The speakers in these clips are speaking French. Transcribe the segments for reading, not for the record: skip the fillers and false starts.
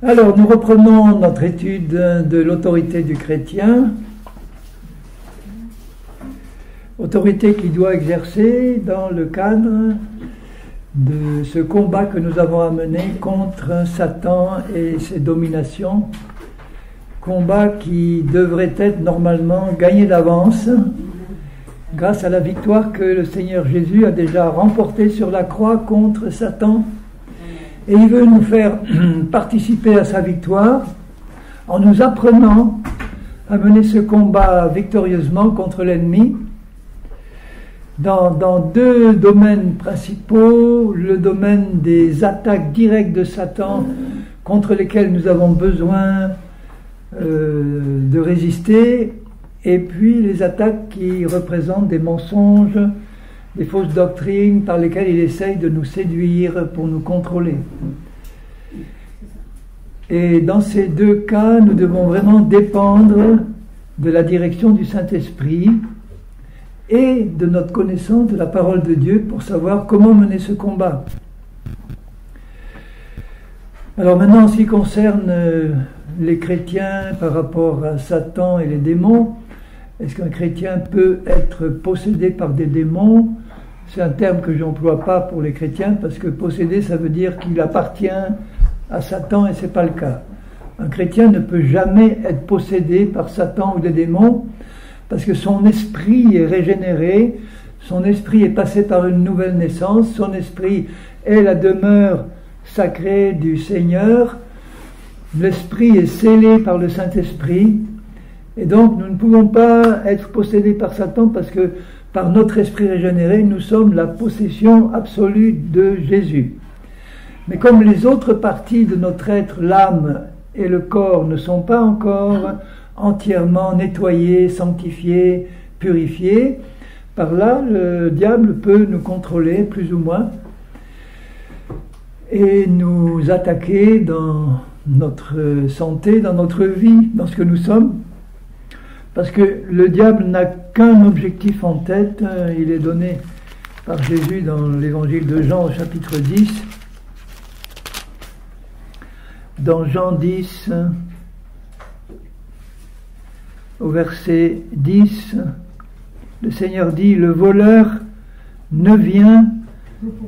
Alors, nous reprenons notre étude de l'autorité du chrétien. Autorité qu'il doit exercer dans le cadre de ce combat que nous avons à mener contre Satan et ses dominations. Combat qui devrait être normalement gagné d'avance grâce à la victoire que le Seigneur Jésus a déjà remportée sur la croix contre Satan. Et il veut nous faire participer à sa victoire en nous apprenant à mener ce combat victorieusement contre l'ennemi dans deux domaines principaux, le domaine des attaques directes de Satan contre lesquelles nous avons besoin de résister, et puis les attaques qui représentent des mensonges, des fausses doctrines par lesquelles il essaye de nous séduire pour nous contrôler. Et dans ces deux cas, nous devons vraiment dépendre de la direction du Saint-Esprit et de notre connaissance de la parole de Dieu pour savoir comment mener ce combat. Alors maintenant, en ce qui concerne les chrétiens par rapport à Satan et les démons, est-ce qu'un chrétien peut être possédé par des démons? C'est un terme que je n'emploie pas pour les chrétiens parce que posséder, ça veut dire qu'il appartient à Satan et ce n'est pas le cas. Un chrétien ne peut jamais être possédé par Satan ou des démons parce que son esprit est régénéré, son esprit est passé par une nouvelle naissance, son esprit est la demeure sacrée du Seigneur, l'esprit est scellé par le Saint-Esprit. Et donc, nous ne pouvons pas être possédés par Satan parce que, par notre esprit régénéré, nous sommes la possession absolue de Jésus. Mais comme les autres parties de notre être, l'âme et le corps, ne sont pas encore entièrement nettoyées, sanctifiées, purifiées, par là, le diable peut nous contrôler, plus ou moins, et nous attaquer dans notre santé, dans notre vie, dans ce que nous sommes. Parce que le diable n'a qu'un objectif en tête, il est donné par Jésus dans l'évangile de Jean au chapitre 10. Dans Jean 10, au verset 10, le Seigneur dit « Le voleur ne vient »,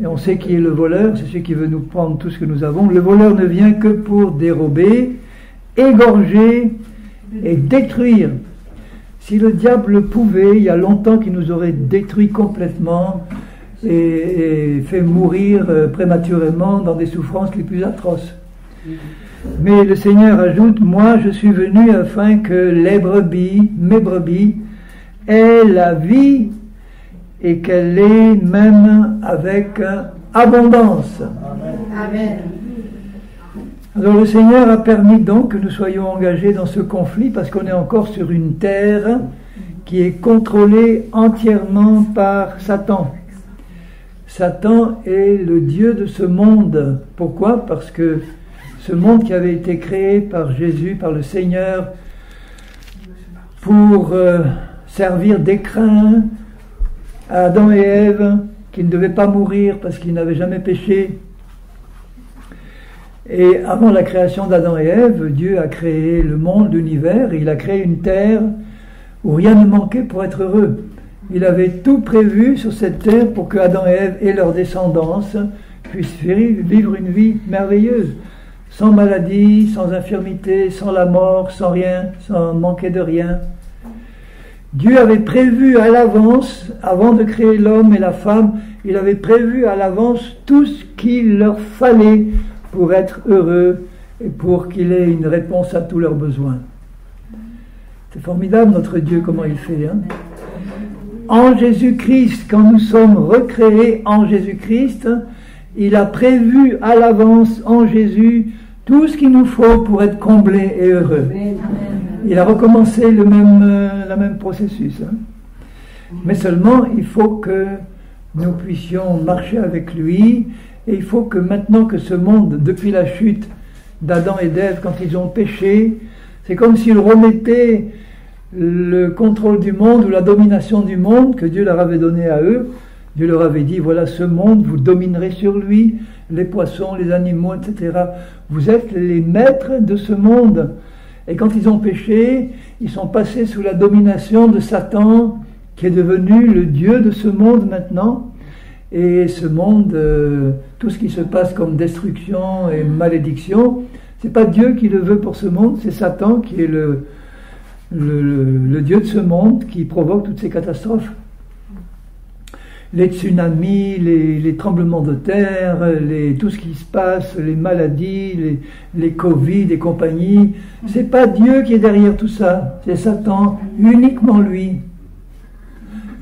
et on sait qui est le voleur, c'est celui qui veut nous prendre tout ce que nous avons, « Le voleur ne vient que pour dérober, égorger et détruire ». Si le diable pouvait, il y a longtemps qu'il nous aurait détruits complètement et fait mourir prématurément dans des souffrances les plus atroces. Mais le Seigneur ajoute, moi je suis venu afin que les brebis, mes brebis, aient la vie et qu'elle l'ait même avec abondance. Amen. Alors le Seigneur a permis donc que nous soyons engagés dans ce conflit parce qu'on est encore sur une terre qui est contrôlée entièrement par Satan. Satan est le Dieu de ce monde. Pourquoi? Parce que ce monde qui avait été créé par Jésus, par le Seigneur, pour servir d'écrin à Adam et Ève, qui ne devaient pas mourir parce qu'ils n'avaient jamais péché. Et avant la création d'Adam et Ève, Dieu a créé le monde, l'univers, et il a créé une terre où rien ne manquait pour être heureux. Il avait tout prévu sur cette terre pour que Adam et Ève et leur descendance puissent vivre une vie merveilleuse, sans maladie, sans infirmité, sans la mort, sans rien, sans manquer de rien. Dieu avait prévu à l'avance, avant de créer l'homme et la femme, il avait prévu à l'avance tout ce qu'il leur fallait pour être heureux et pour qu'il ait une réponse à tous leurs besoins. C'est formidable notre Dieu, comment il fait. En Jésus-Christ, quand nous sommes recréés en Jésus-Christ, il a prévu à l'avance en Jésus tout ce qu'il nous faut pour être comblés et heureux. Il a recommencé le même processus. Mais seulement, il faut que nous puissions marcher avec lui. Et il faut que maintenant que ce monde, depuis la chute d'Adam et d'Ève, quand ils ont péché, c'est comme s'ils remettaient le contrôle du monde ou la domination du monde que Dieu leur avait donné à eux, Dieu leur avait dit, voilà ce monde, vous dominerez sur lui, les poissons, les animaux, etc. Vous êtes les maîtres de ce monde. Et quand ils ont péché, ils sont passés sous la domination de Satan, qui est devenu le Dieu de ce monde maintenant. Et ce monde, tout ce qui se passe comme destruction et malédiction, c'est pas Dieu qui le veut pour ce monde, c'est Satan qui est le Dieu de ce monde qui provoque toutes ces catastrophes. Les tsunamis, les tremblements de terre, tout ce qui se passe, les maladies, les Covid et compagnie, c'est pas Dieu qui est derrière tout ça, c'est Satan, uniquement lui.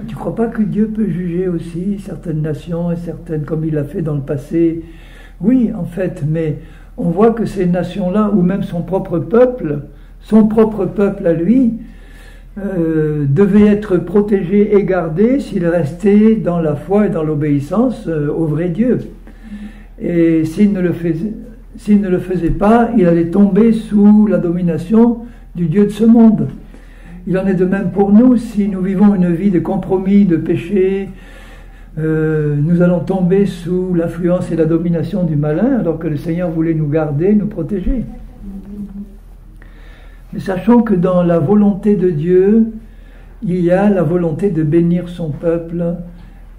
Tu ne crois pas que Dieu peut juger aussi certaines nations et certaines, comme il l'a fait dans le passé? Oui, en fait, mais on voit que ces nations-là, ou même son propre peuple à lui, devait être protégé et gardé s'il restait dans la foi et dans l'obéissance au vrai Dieu. Et s'il ne le faisait pas, il allait tomber sous la domination du Dieu de ce monde. Il en est de même pour nous. Si nous vivons une vie de compromis, de péché, nous allons tomber sous l'influence et la domination du malin, alors que le Seigneur voulait nous garder, nous protéger. Mais sachons que dans la volonté de Dieu, il y a la volonté de bénir son peuple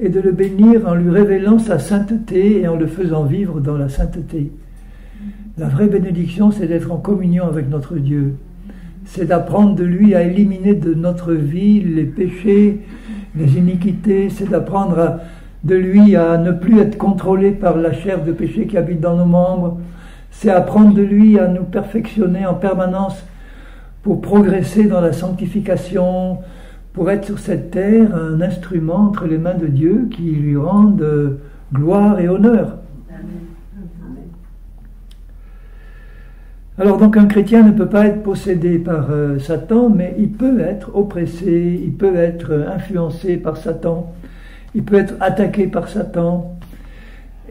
et de le bénir en lui révélant sa sainteté et en le faisant vivre dans la sainteté. La vraie bénédiction, c'est d'être en communion avec notre Dieu. C'est d'apprendre de lui à éliminer de notre vie les péchés, les iniquités. C'est d'apprendre de lui à ne plus être contrôlé par la chair de péché qui habite dans nos membres. C'est apprendre de lui à nous perfectionner en permanence pour progresser dans la sanctification, pour être sur cette terre un instrument entre les mains de Dieu qui lui rende gloire et honneur. Alors donc un chrétien ne peut pas être possédé par Satan, mais il peut être oppressé, il peut être influencé par Satan, il peut être attaqué par Satan.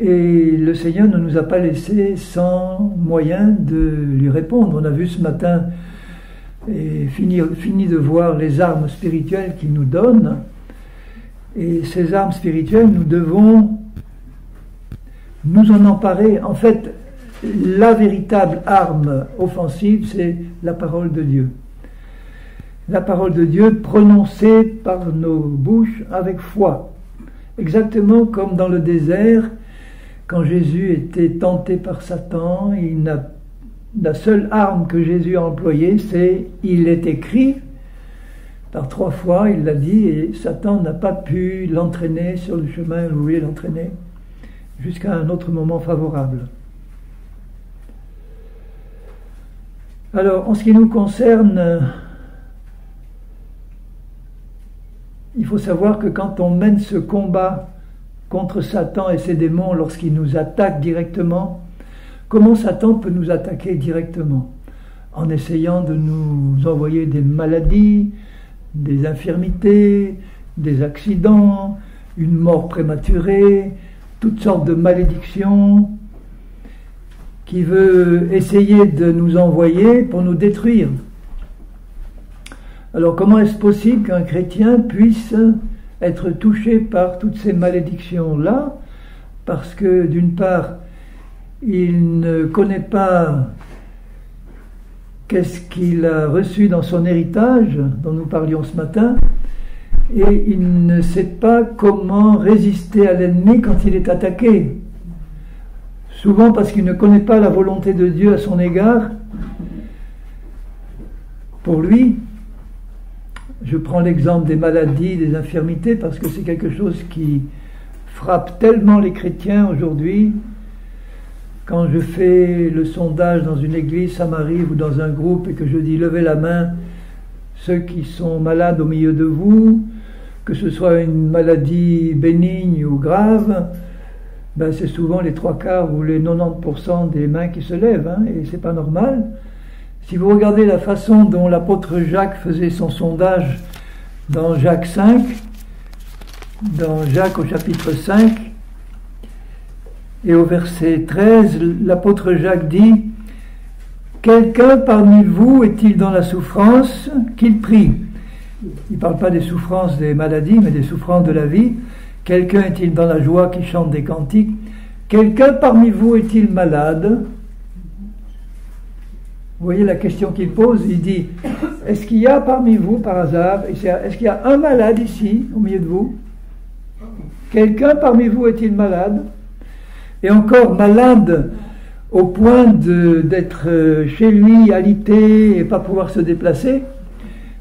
Et le Seigneur ne nous a pas laissé sans moyen de lui répondre. On a vu ce matin et fini de voir les armes spirituelles qu'il nous donne. Et ces armes spirituelles, nous devons nous en emparer. En fait, la véritable arme offensive, c'est la parole de Dieu. La parole de Dieu prononcée par nos bouches avec foi. Exactement comme dans le désert, quand Jésus était tenté par Satan, la seule arme que Jésus a employée, c'est « il est écrit ». Par 3 fois, il l'a dit, et Satan n'a pas pu l'entraîner sur le chemin où il voulait l'entraîner, jusqu'à un autre moment favorable. Alors, en ce qui nous concerne, il faut savoir que quand on mène ce combat contre Satan et ses démons, lorsqu'ils nous attaquent directement, comment Satan peut nous attaquer directement? En essayant de nous envoyer des maladies, des infirmités, des accidents, une mort prématurée, toutes sortes de malédictions qui veut essayer de nous envoyer pour nous détruire. Alors comment est-ce possible qu'un chrétien puisse être touché par toutes ces malédictions-là? Parce que d'une part, il ne connaît pas qu'est-ce qu'il a reçu dans son héritage, dont nous parlions ce matin, et il ne sait pas comment résister à l'ennemi quand il est attaqué. Souvent parce qu'il ne connaît pas la volonté de Dieu à son égard. Pour lui, je prends l'exemple des maladies, des infirmités, parce que c'est quelque chose qui frappe tellement les chrétiens aujourd'hui. Quand je fais le sondage dans une église, ça m'arrive, ou dans un groupe, et que je dis « levez la main, ceux qui sont malades au milieu de vous », que ce soit une maladie bénigne ou grave, ben c'est souvent les 3/4 ou les 90% des mains qui se lèvent, et c'est pas normal. Si vous regardez la façon dont l'apôtre Jacques faisait son sondage dans Jacques 5, dans Jacques au chapitre 5, et au verset 13, l'apôtre Jacques dit « Quelqu'un parmi vous est-il dans la souffrance qu'il prie ?» Il ne parle pas des souffrances des maladies, mais des souffrances de la vie. « Quelqu'un est-il dans la joie qui chante des cantiques? Quelqu'un parmi vous est-il malade? Vous voyez la question qu'il pose? Il dit, est-ce qu'il y a parmi vous, par hasard, est-ce qu'il y a un malade ici, au milieu de vous? Quelqu'un parmi vous est-il malade? Et encore malade au point d'être chez lui, alité, et pas pouvoir se déplacer,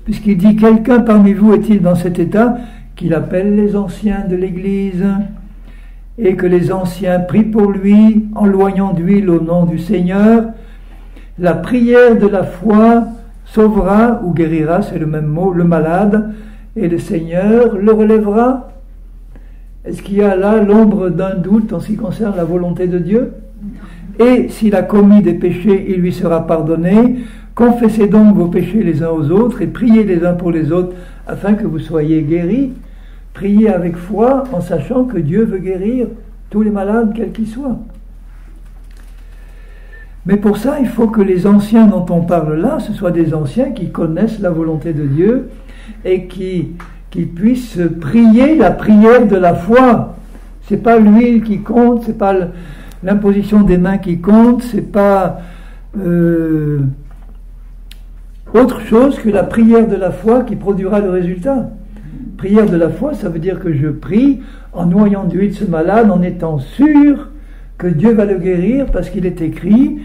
puisqu'il dit, quelqu'un parmi vous est-il dans cet état, qu'il appelle les anciens de l'Église, et que les anciens prient pour lui, en loignant d'huile au nom du Seigneur. La prière de la foi sauvera ou guérira, c'est le même mot, le malade, et le Seigneur le relèvera. Est-ce qu'il y a là l'ombre d'un doute en ce qui concerne la volonté de Dieu? Et s'il a commis des péchés, il lui sera pardonné. Confessez donc vos péchés les uns aux autres et priez les uns pour les autres afin que vous soyez guéris. Priez avec foi en sachant que Dieu veut guérir tous les malades, quels qu'ils soient. Mais pour ça, il faut que les anciens dont on parle là, ce soient des anciens qui connaissent la volonté de Dieu et qui puissent prier la prière de la foi. C'est pas l'huile qui compte, c'est pas l'imposition des mains qui compte, c'est pas autre chose que la prière de la foi qui produira le résultat. Prière de la foi, ça veut dire que je prie en noyant d'huile ce malade, en étant sûr que Dieu va le guérir, parce qu'il est écrit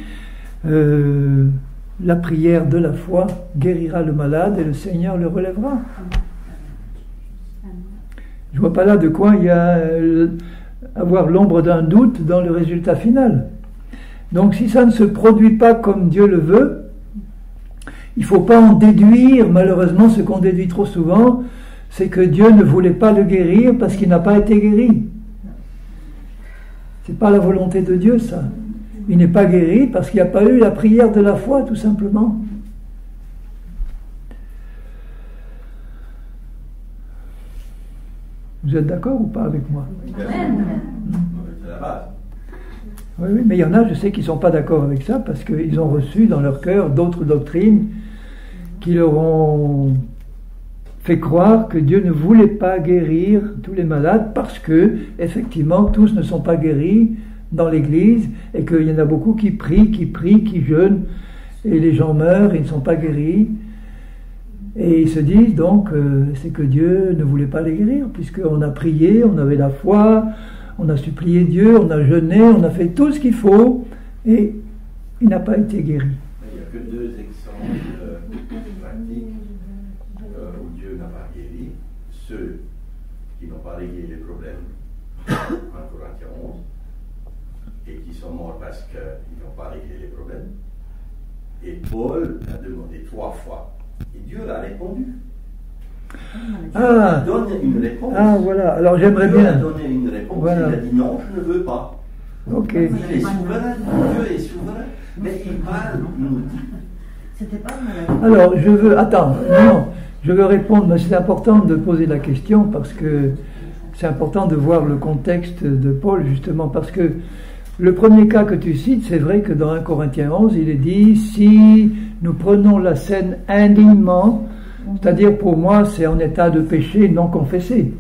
la prière de la foi guérira le malade et le Seigneur le relèvera. Je ne vois pas là de quoi il y a avoir l'ombre d'un doute dans le résultat final. Donc si ça ne se produit pas comme Dieu le veut, il ne faut pas en déduire, malheureusement ce qu'on déduit trop souvent, c'est que Dieu ne voulait pas le guérir parce qu'il n'a pas été guéri. C'est pas la volonté de Dieu, ça. Il n'est pas guéri parce qu'il n'y a pas eu la prière de la foi, tout simplement. Vous êtes d'accord ou pas avec moi? C'est la base. Oui, oui, mais il y en a, je sais, qui ne sont pas d'accord avec ça parce qu'ils ont reçu dans leur cœur d'autres doctrines qui leur ont fait croire que Dieu ne voulait pas guérir tous les malades parce que, effectivement, tous ne sont pas guéris dans l'Église et qu'il y en a beaucoup qui prient, qui jeûnent et les gens meurent et ne sont pas guéris. Et ils se disent donc c'est que Dieu ne voulait pas les guérir puisqu'on a prié, on avait la foi, on a supplié Dieu, on a jeûné, on a fait tout ce qu'il faut et il n'a pas été guéri. Il n'y a que deux exemples pratiques où Dieu n'a pas guéri. Ceux qui n'ont pas réglé les problèmes, 1 Corinthiens 11, et qui sont morts parce qu'ils n'ont pas réglé les problèmes. Et Paul a demandé 3 fois. Et Dieu a répondu. Dieu a donné une réponse. Ah voilà, alors j'aimerais Dieu bien. a donné une réponse, Voilà. Il a dit non, je ne veux pas. Ok. Il est souverain, Dieu est souverain, mais il parle, nous dit. C'était pas mal. Alors je veux, attends, non, je veux répondre, mais c'est important de poser la question parce que c'est important de voir le contexte de Paul justement parce que le premier cas que tu cites, c'est vrai que dans 1 Corinthiens 11, il est dit, si nous prenons la scène indignement, c'est-à-dire pour moi, c'est en état de péché non confessé.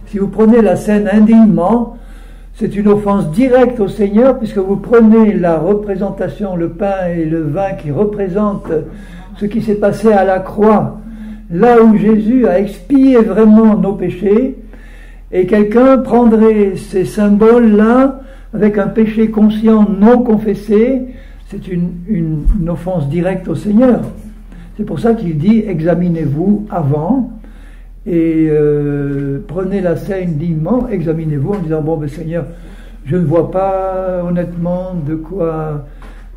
Si vous prenez la scène indignement, c'est une offense directe au Seigneur, puisque vous prenez la représentation, le pain et le vin qui représentent ce qui s'est passé à la croix, là où Jésus a expié vraiment nos péchés, et quelqu'un prendrait ces symboles-là, avec un péché conscient non confessé, c'est une offense directe au Seigneur. C'est pour ça qu'il dit examinez-vous avant et prenez la scène dignement, examinez-vous en disant bon ben Seigneur, je ne vois pas honnêtement de quoi,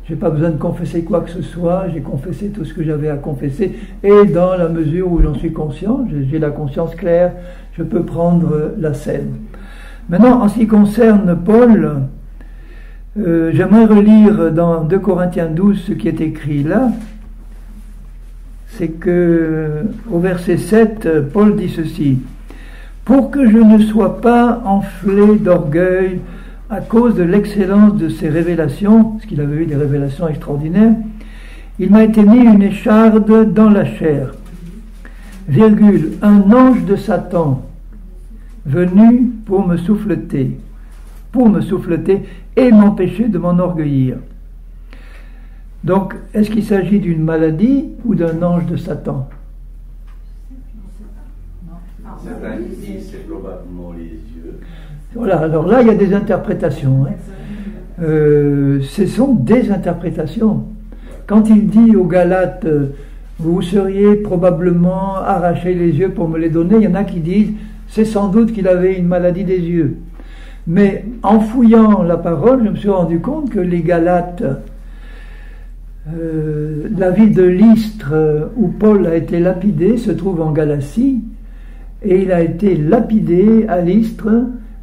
j'ai pas besoin de confesser quoi que ce soit, j'ai confessé tout ce que j'avais à confesser et dans la mesure où j'en suis conscient, j'ai la conscience claire, je peux prendre la scène. Maintenant, en ce qui concerne Paul, j'aimerais relire dans 2 Corinthiens 12 ce qui est écrit là. C'est que au verset 7, Paul dit ceci: pour que je ne sois pas enflé d'orgueil à cause de l'excellence de ses révélations, parce qu'il avait eu des révélations extraordinaires, il m'a été mis une écharde dans la chair, virgule, un ange de Satan venu pour me souffleter et m'empêcher de m'enorgueillir. Donc, est-ce qu'il s'agit d'une maladie ou d'un ange de Satan? Certains disent c'est probablement les yeux. Voilà, alors là, il y a des interprétations. Hein. Ce sont des interprétations. Quand il dit aux Galates, vous seriez probablement arraché les yeux pour me les donner, il y en a qui disent, c'est sans doute qu'il avait une maladie des yeux. Mais en fouillant la parole, je me suis rendu compte que les Galates, la ville de Lystre, où Paul a été lapidé, se trouve en Galatie, et il a été lapidé à Lystre,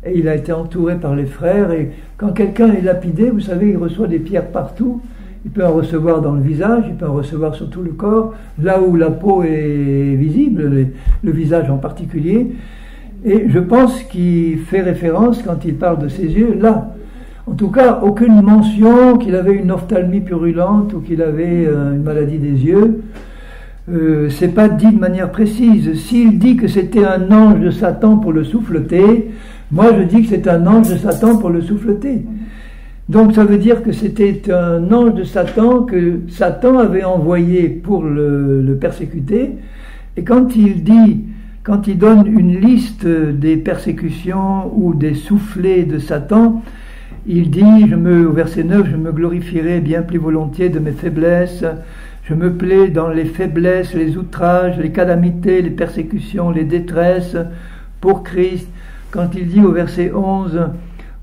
et il a été entouré par les frères, et quand quelqu'un est lapidé, vous savez, il reçoit des pierres partout, il peut en recevoir dans le visage, il peut en recevoir sur tout le corps, là où la peau est visible, le visage en particulier, et je pense qu'il fait référence, quand il parle de ses yeux, là. En tout cas, aucune mention qu'il avait une ophtalmie purulente ou qu'il avait une maladie des yeux. C'est pas dit de manière précise. S'il dit que c'était un ange de Satan pour le souffleter, moi je dis que c'est un ange de Satan pour le souffleter. Donc ça veut dire que c'était un ange de Satan que Satan avait envoyé pour le persécuter. Et quand il donne une liste des persécutions ou des soufflets de Satan, il dit, au verset 9, je me glorifierai bien plus volontiers de mes faiblesses, je me plais dans les faiblesses, les outrages, les calamités, les persécutions, les détresses pour Christ. Quand il dit au verset 11,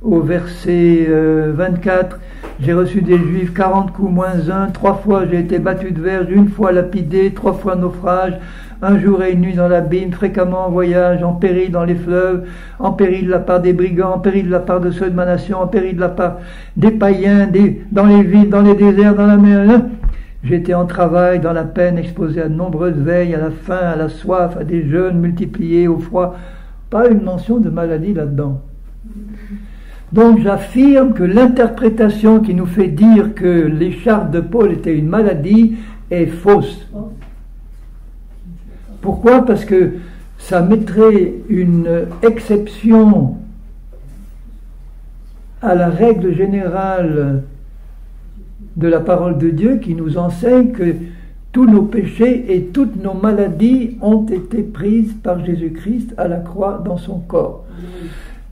au verset 24, j'ai reçu des Juifs 40 coups moins 1, 3 fois j'ai été battu de verge, 1 fois lapidé, 3 fois naufrage, 1 jour et 1 nuit dans l'abîme, fréquemment en voyage, en péril dans les fleuves, en péril de la part des brigands, en péril de la part de ceux de ma nation, en péril de la part des païens, dans les villes, dans les déserts, dans la mer. J'étais en travail, dans la peine, exposé à de nombreuses veilles, à la faim, à la soif, à des jeûnes multipliés, au froid. Pas une mention de maladie là-dedans. Donc j'affirme que l'interprétation qui nous fait dire que l'écharpe de Paul était une maladie est fausse. Pourquoi? Parce que ça mettrait une exception à la règle générale de la parole de Dieu qui nous enseigne que tous nos péchés et toutes nos maladies ont été prises par Jésus-Christ à la croix dans son corps.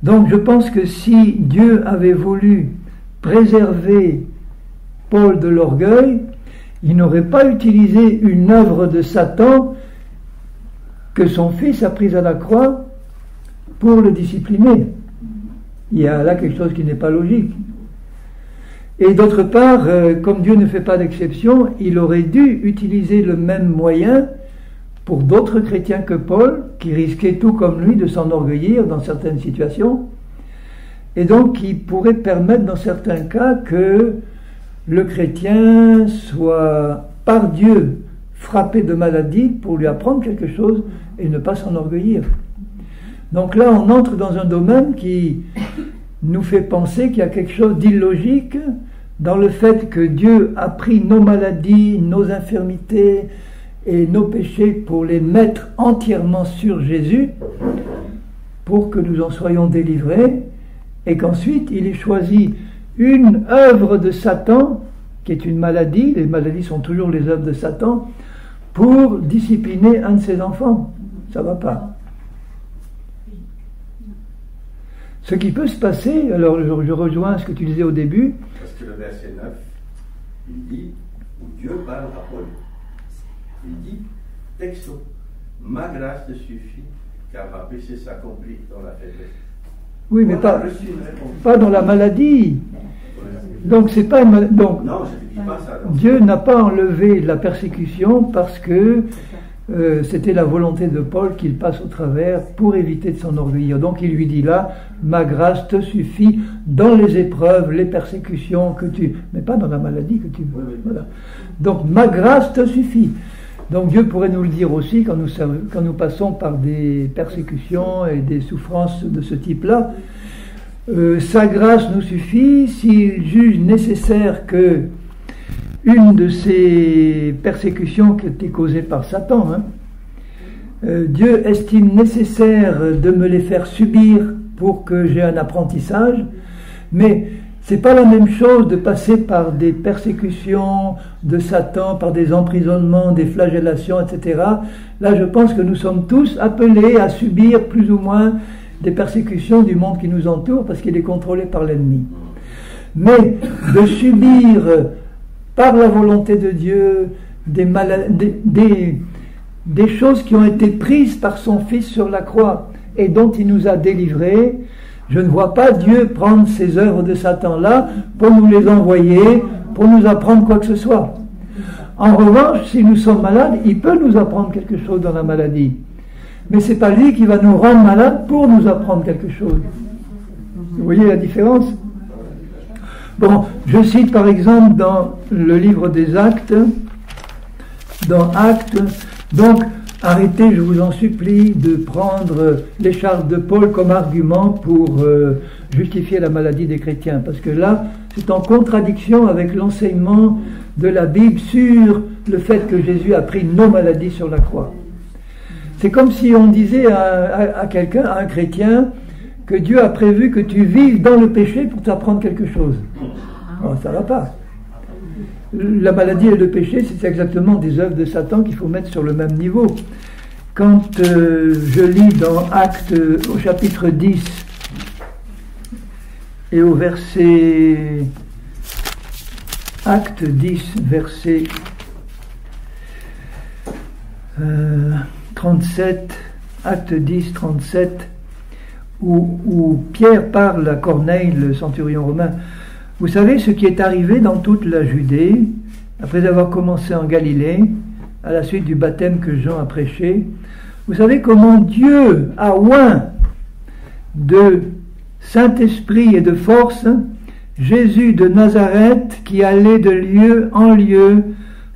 Donc je pense que si Dieu avait voulu préserver Paul de l'orgueil, il n'aurait pas utilisé une œuvre de Satan que son fils a prise à la croix pour le discipliner. Il y a là quelque chose qui n'est pas logique. Et d'autre part, comme Dieu ne fait pas d'exception, il aurait dû utiliser le même moyen pour d'autres chrétiens que Paul, qui risquaient tout comme lui de s'enorgueillir dans certaines situations, et donc qui pourrait permettre dans certains cas que le chrétien soit par Dieu frappé de maladie pour lui apprendre quelque chose et ne pas s'enorgueillir. Donc là, on entre dans un domaine qui nous fait penser qu'il y a quelque chose d'illogique dans le fait que Dieu a pris nos maladies, nos infirmités et nos péchés pour les mettre entièrement sur Jésus pour que nous en soyons délivrés, et qu'ensuite il ait choisi une œuvre de Satan qui est une maladie, les maladies sont toujours les œuvres de Satan, pour discipliner un de ses enfants. Ça ne va pas. Ce qui peut se passer, alors je rejoins ce que tu disais au début. Parce que le verset 9, il dit, où Dieu parle à Paul, il dit, texto, ma grâce te suffit, car ma péché s'accomplit dans la faiblesse. Oui, mais pas dans la maladie. Donc c'est pas une donc non, je ne dis pas ça. Dieu n'a pas enlevé la persécution parce que c'était la volonté de Paul qu'il passe au travers pour éviter de s'enorgueillir. Donc il lui dit là, ma grâce te suffit dans les épreuves, les persécutions que tu... Mais pas dans la maladie que tu veux. Oui. Voilà. Donc ma grâce te suffit. Donc Dieu pourrait nous le dire aussi quand nous passons par des persécutions et des souffrances de ce type-là. Sa grâce nous suffit s'il juge nécessaire que une de ces persécutions qui était causée par Satan, Dieu estime nécessaire de me les faire subir pour que j'ai un apprentissage, mais c'est pas la même chose de passer par des persécutions de Satan, par des emprisonnements, des flagellations, etc. Là, je pense que nous sommes tous appelés à subir plus ou moins des persécutions du monde qui nous entoure parce qu'il est contrôlé par l'ennemi. Mais de subir par la volonté de Dieu des choses qui ont été prises par son Fils sur la croix et dont il nous a délivrés, je ne vois pas Dieu prendre ces œuvres de Satan-là pour nous les envoyer, pour nous apprendre quoi que ce soit. En revanche, si nous sommes malades, il peut nous apprendre quelque chose dans la maladie. Mais ce n'est pas lui qui va nous rendre malades pour nous apprendre quelque chose. Vous voyez la différence? Bon, je cite par exemple dans le livre des Actes, dans Actes, donc arrêtez, je vous en supplie, de prendre l'écharpe de Paul comme argument pour justifier la maladie des chrétiens, parce que là, c'est en contradiction avec l'enseignement de la Bible sur le fait que Jésus a pris nos maladies sur la croix. C'est comme si on disait à quelqu'un, à un chrétien, que Dieu a prévu que tu vives dans le péché pour t'apprendre quelque chose. Alors, ça ne va pas. La maladie et le péché, c'est exactement des œuvres de Satan qu'il faut mettre sur le même niveau. Quand je lis dans Actes au chapitre 10 et au verset... Acte 10, verset 37, Acte 10, 37, où Pierre parle à Corneille, le centurion romain. Vous savez ce qui est arrivé dans toute la Judée, après avoir commencé en Galilée, à la suite du baptême que Jean a prêché. Vous savez comment Dieu a oint de Saint-Esprit et de force Jésus de Nazareth, qui allait de lieu en lieu,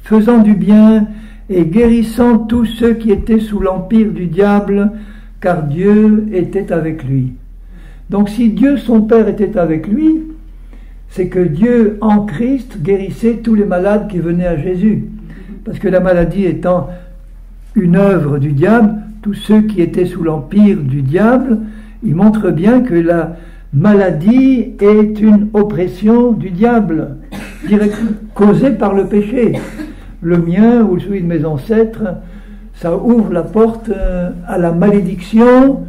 faisant du bien et guérissant tous ceux qui étaient sous l'empire du diable, car Dieu était avec lui. Donc si Dieu son Père était avec lui, c'est que Dieu en Christ guérissait tous les malades qui venaient à Jésus. Parce que la maladie étant une œuvre du diable, tous ceux qui étaient sous l'empire du diable, il montre bien que la maladie est une oppression du diable, causée par le péché. Le mien ou celui de mes ancêtres, ça ouvre la porte à la malédiction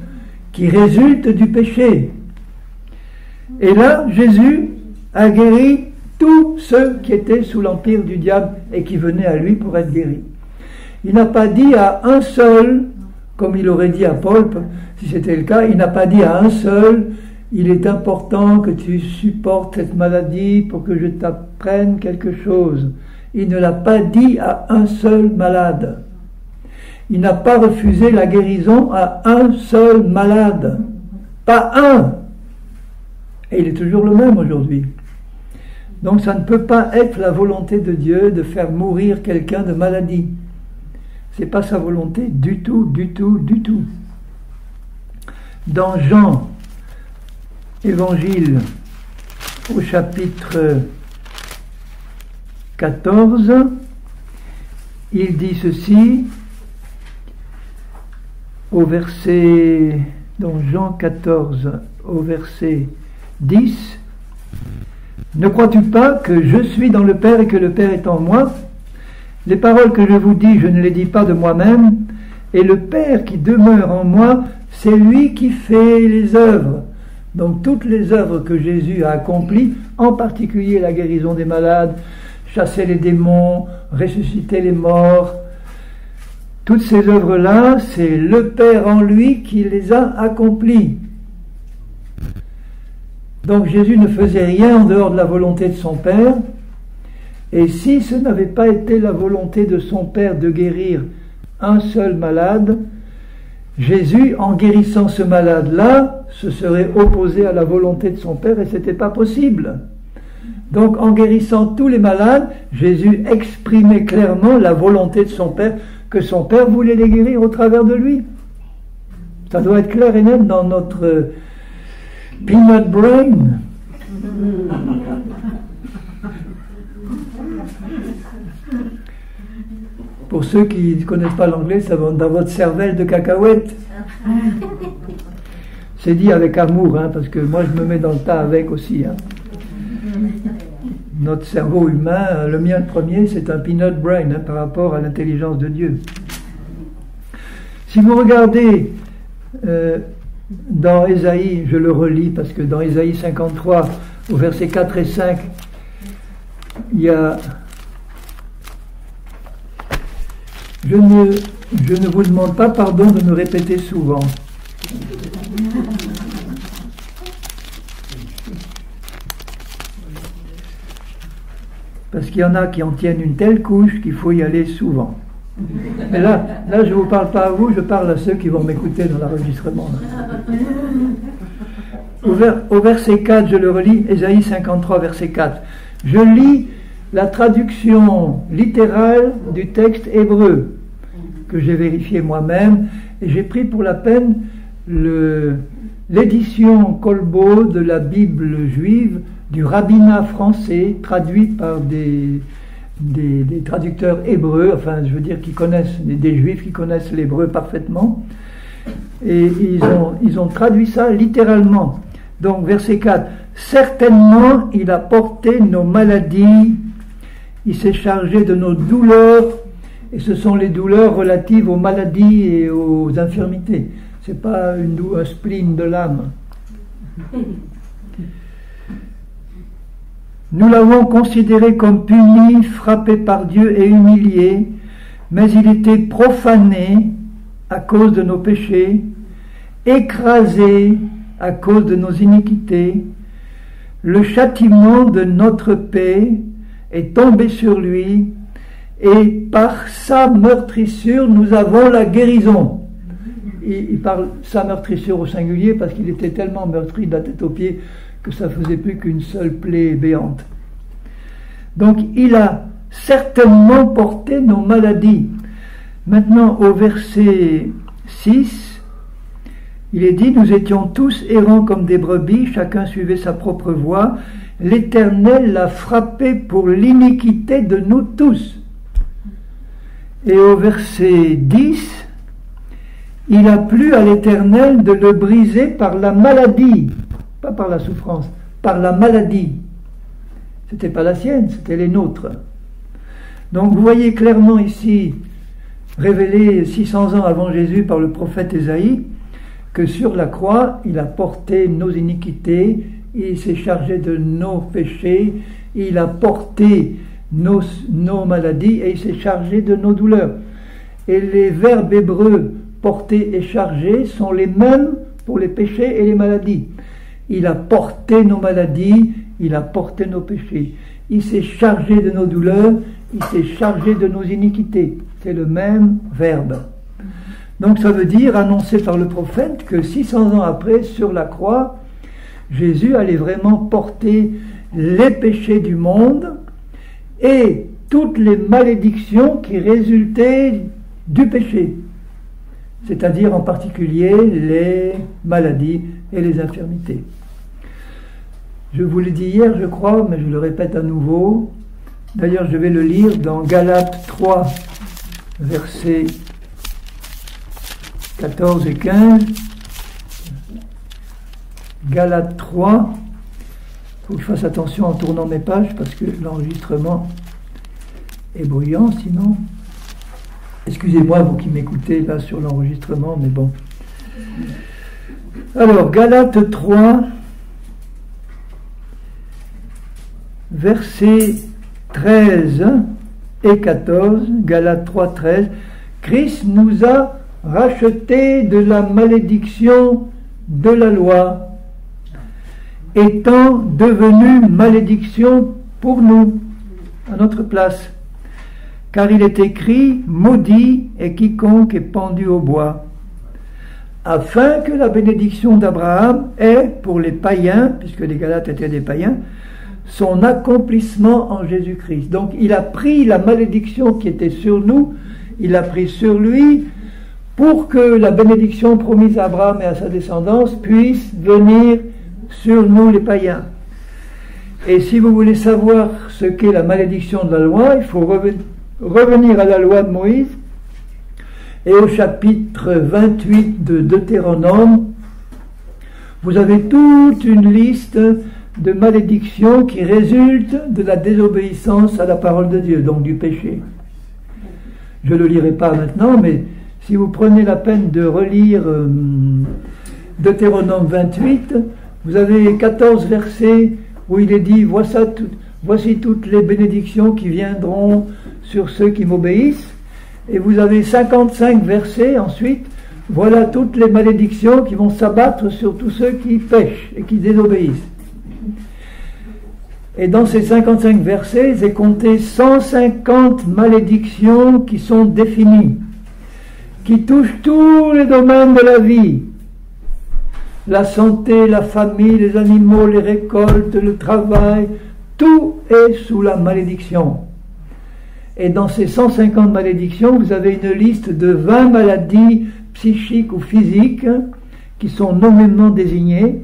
qui résulte du péché. Et là, Jésus a guéri tous ceux qui étaient sous l'empire du diable et qui venaient à lui pour être guéris. Il n'a pas dit à un seul, comme il aurait dit à Paul, si c'était le cas, il n'a pas dit à un seul, il est important que tu supportes cette maladie pour que je t'apprenne quelque chose. Il ne l'a pas dit à un seul malade. Il n'a pas refusé la guérison à un seul malade. Pas un. Et il est toujours le même aujourd'hui. Donc ça ne peut pas être la volonté de Dieu de faire mourir quelqu'un de maladie. C'est pas sa volonté du tout, du tout, du tout. Dans Jean, Évangile, au chapitre 14, il dit ceci, au verset, dans Jean 14, au verset 10, « Ne crois-tu pas que je suis dans le Père et que le Père est en moi ? Les paroles que je vous dis, je ne les dis pas de moi-même, et le Père qui demeure en moi, c'est lui qui fait les œuvres. » Donc toutes les œuvres que Jésus a accomplies, en particulier la guérison des malades, chasser les démons, ressusciter les morts, toutes ces œuvres-là, c'est le Père en lui qui les a accomplies. Donc Jésus ne faisait rien en dehors de la volonté de son Père, et si ce n'avait pas été la volonté de son Père de guérir un seul malade, Jésus, en guérissant ce malade-là, se serait opposé à la volonté de son Père et ce n'était pas possible. Donc en guérissant tous les malades, Jésus exprimait clairement la volonté de son Père, que son Père voulait les guérir au travers de lui. Ça doit être clair et net dans notre peanut brain. Pour ceux qui ne connaissent pas l'anglais, ça va dans votre cervelle de cacahuète. C'est dit avec amour, hein, parce que moi je me mets dans le tas avec aussi. Hein. Notre cerveau humain, le mien le premier, c'est un peanut brain hein, par rapport à l'intelligence de Dieu. Si vous regardez dans Ésaïe, je le relis parce que dans Ésaïe 53, au verset 4 et 5, il y a je ne vous demande pas pardon de me répéter souvent. Parce qu'il y en a qui en tiennent une telle couche qu'il faut y aller souvent. Mais là je ne vous parle pas à vous, je parle à ceux qui vont m'écouter dans l'enregistrement. Au verset 4, je le relis, Ésaïe 53, verset 4. Je lis la traduction littérale du texte hébreu, que j'ai vérifié moi-même, et j'ai pris pour la peine l'édition Kolbo de la Bible juive, du rabbinat français, traduit par des traducteurs hébreux, enfin je veux dire qui connaissent, des juifs qui connaissent l'hébreu parfaitement, et ils ont traduit ça littéralement. Donc verset 4, certainement il a porté nos maladies, il s'est chargé de nos douleurs, et ce sont les douleurs relatives aux maladies et aux infirmités, c'est pas un spleen de l'âme. Nous l'avons considéré comme puni, frappé par Dieu et humilié, mais il était profané à cause de nos péchés, écrasé à cause de nos iniquités. Le châtiment de notre paix est tombé sur lui, et par sa meurtrissure, nous avons la guérison. Il parle sa meurtrissure au singulier parce qu'il était tellement meurtri de la tête aux pieds que ça faisait plus qu'une seule plaie béante. Donc il a certainement porté nos maladies. Maintenant au verset 6, il est dit, nous étions tous errants comme des brebis, chacun suivait sa propre voie, l'Éternel l'a frappé pour l'iniquité de nous tous. Et au verset 10, il a plu à l'Éternel de le briser par la maladie, pas par la souffrance, par la maladie. C'était pas la sienne, c'était les nôtres. Donc vous voyez clairement ici, révélé 600 ans avant Jésus par le prophète Ésaïe, que sur la croix, il a porté nos iniquités, il s'est chargé de nos péchés, il a porté nos maladies et il s'est chargé de nos douleurs. Et les verbes hébreux porter et charger sont les mêmes pour les péchés et les maladies. Il a porté nos maladies, il a porté nos péchés. Il s'est chargé de nos douleurs, il s'est chargé de nos iniquités. C'est le même verbe. Donc ça veut dire, annoncé par le prophète, que 600 ans après, sur la croix, Jésus allait vraiment porter les péchés du monde et toutes les malédictions qui résultaient du péché, c'est-à-dire en particulier les maladies et les infirmités. Je vous l'ai dit hier, je crois, mais je le répète à nouveau. D'ailleurs, je vais le lire dans Galates 3, versets 14 et 15. Galates 3. Il faut que je fasse attention en tournant mes pages parce que l'enregistrement est bruyant sinon. Excusez-moi, vous qui m'écoutez là sur l'enregistrement, mais bon. Alors, Galates 3, versets 13 et 14, Galates 3, 13, Christ nous a rachetés de la malédiction de la loi, étant devenu malédiction pour nous, à notre place. Car il est écrit, maudit est quiconque est pendu au bois, afin que la bénédiction d'Abraham ait, pour les païens, puisque les Galates étaient des païens, son accomplissement en Jésus-Christ. Donc il a pris la malédiction qui était sur nous, il l'a pris sur lui, pour que la bénédiction promise à Abraham et à sa descendance puisse venir sur nous les païens. Et si vous voulez savoir ce qu'est la malédiction de la loi, il faut revenir à la loi de Moïse et au chapitre 28 de Deutéronome, vous avez toute une liste de malédictions qui résultent de la désobéissance à la parole de Dieu, donc du péché. Je ne le lirai pas maintenant, mais si vous prenez la peine de relire Deutéronome 28, vous avez 14 versets où il est dit voici toutes les bénédictions qui viendront sur ceux qui m'obéissent, et vous avez 55 versets ensuite, voilà toutes les malédictions qui vont s'abattre sur tous ceux qui pêchent et qui désobéissent. Et dans ces 55 versets, j'ai compté 150 malédictions qui sont définies, qui touchent tous les domaines de la vie. La santé, la famille, les animaux, les récoltes, le travail, tout est sous la malédiction. Et dans ces 150 malédictions, vous avez une liste de 20 maladies psychiques ou physiques qui sont nommément désignées.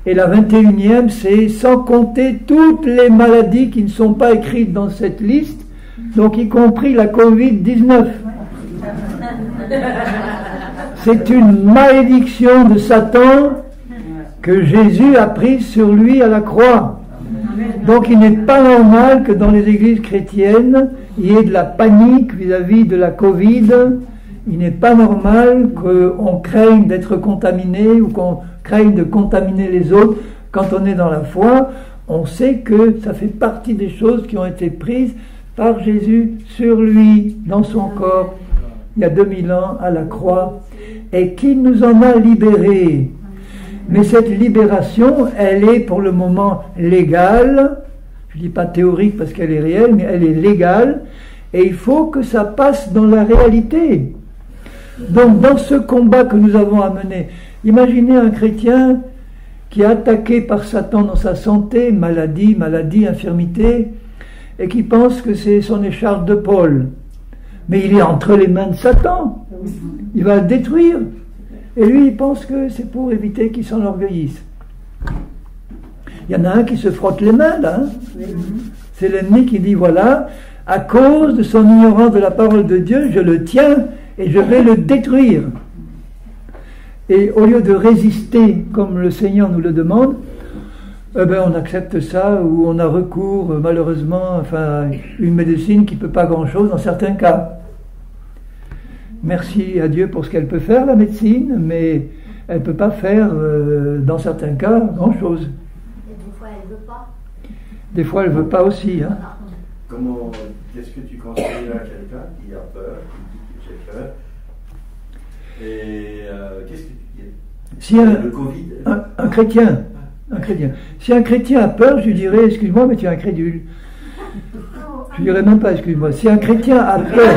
Et la 21e, c'est sans compter toutes les maladies qui ne sont pas écrites dans cette liste, donc y compris la Covid-19. C'est une malédiction de Satan que Jésus a prise sur lui à la croix. Donc il n'est pas normal que dans les églises chrétiennes, il y ait de la panique vis-à-vis de la Covid. Il n'est pas normal qu'on craigne d'être contaminé ou qu'on craigne de contaminer les autres. Quand on est dans la foi, on sait que ça fait partie des choses qui ont été prises par Jésus sur lui, dans son corps, il y a 2000 ans à la croix, et qu'il nous en a libérés. Mais cette libération, elle est pour le moment légale. Je ne dis pas théorique parce qu'elle est réelle, mais elle est légale, et il faut que ça passe dans la réalité. Donc dans ce combat que nous avons à mener, imaginez un chrétien qui est attaqué par Satan dans sa santé, maladie, infirmité, et qui pense que c'est son écharpe de Paul. Mais il est entre les mains de Satan. Il va le détruire. Et lui, il pense que c'est pour éviter qu'il s'enorgueillisse. Il y en a un qui se frotte les mains, là. C'est l'ennemi qui dit, voilà, à cause de son ignorance de la parole de Dieu, je le tiens et je vais le détruire. Et au lieu de résister, comme le Seigneur nous le demande, on accepte ça, ou on a recours, malheureusement, à une médecine qui ne peut pas grand-chose dans certains cas. Merci à Dieu pour ce qu'elle peut faire, la médecine, mais elle ne peut pas faire, dans certains cas, grand-chose. Et des fois, elle ne veut pas. Des fois, elle ne veut pas aussi. Hein. Qu'est-ce que tu conseillerais à quelqu'un qui a peur, qui dit j'ai peur, et qu'est-ce que tu dis? Si un chrétien, si un chrétien a peur, je lui dirais, excuse-moi, mais tu es incrédule. Je ne dirais même pas, excuse-moi. Si un chrétien a peur...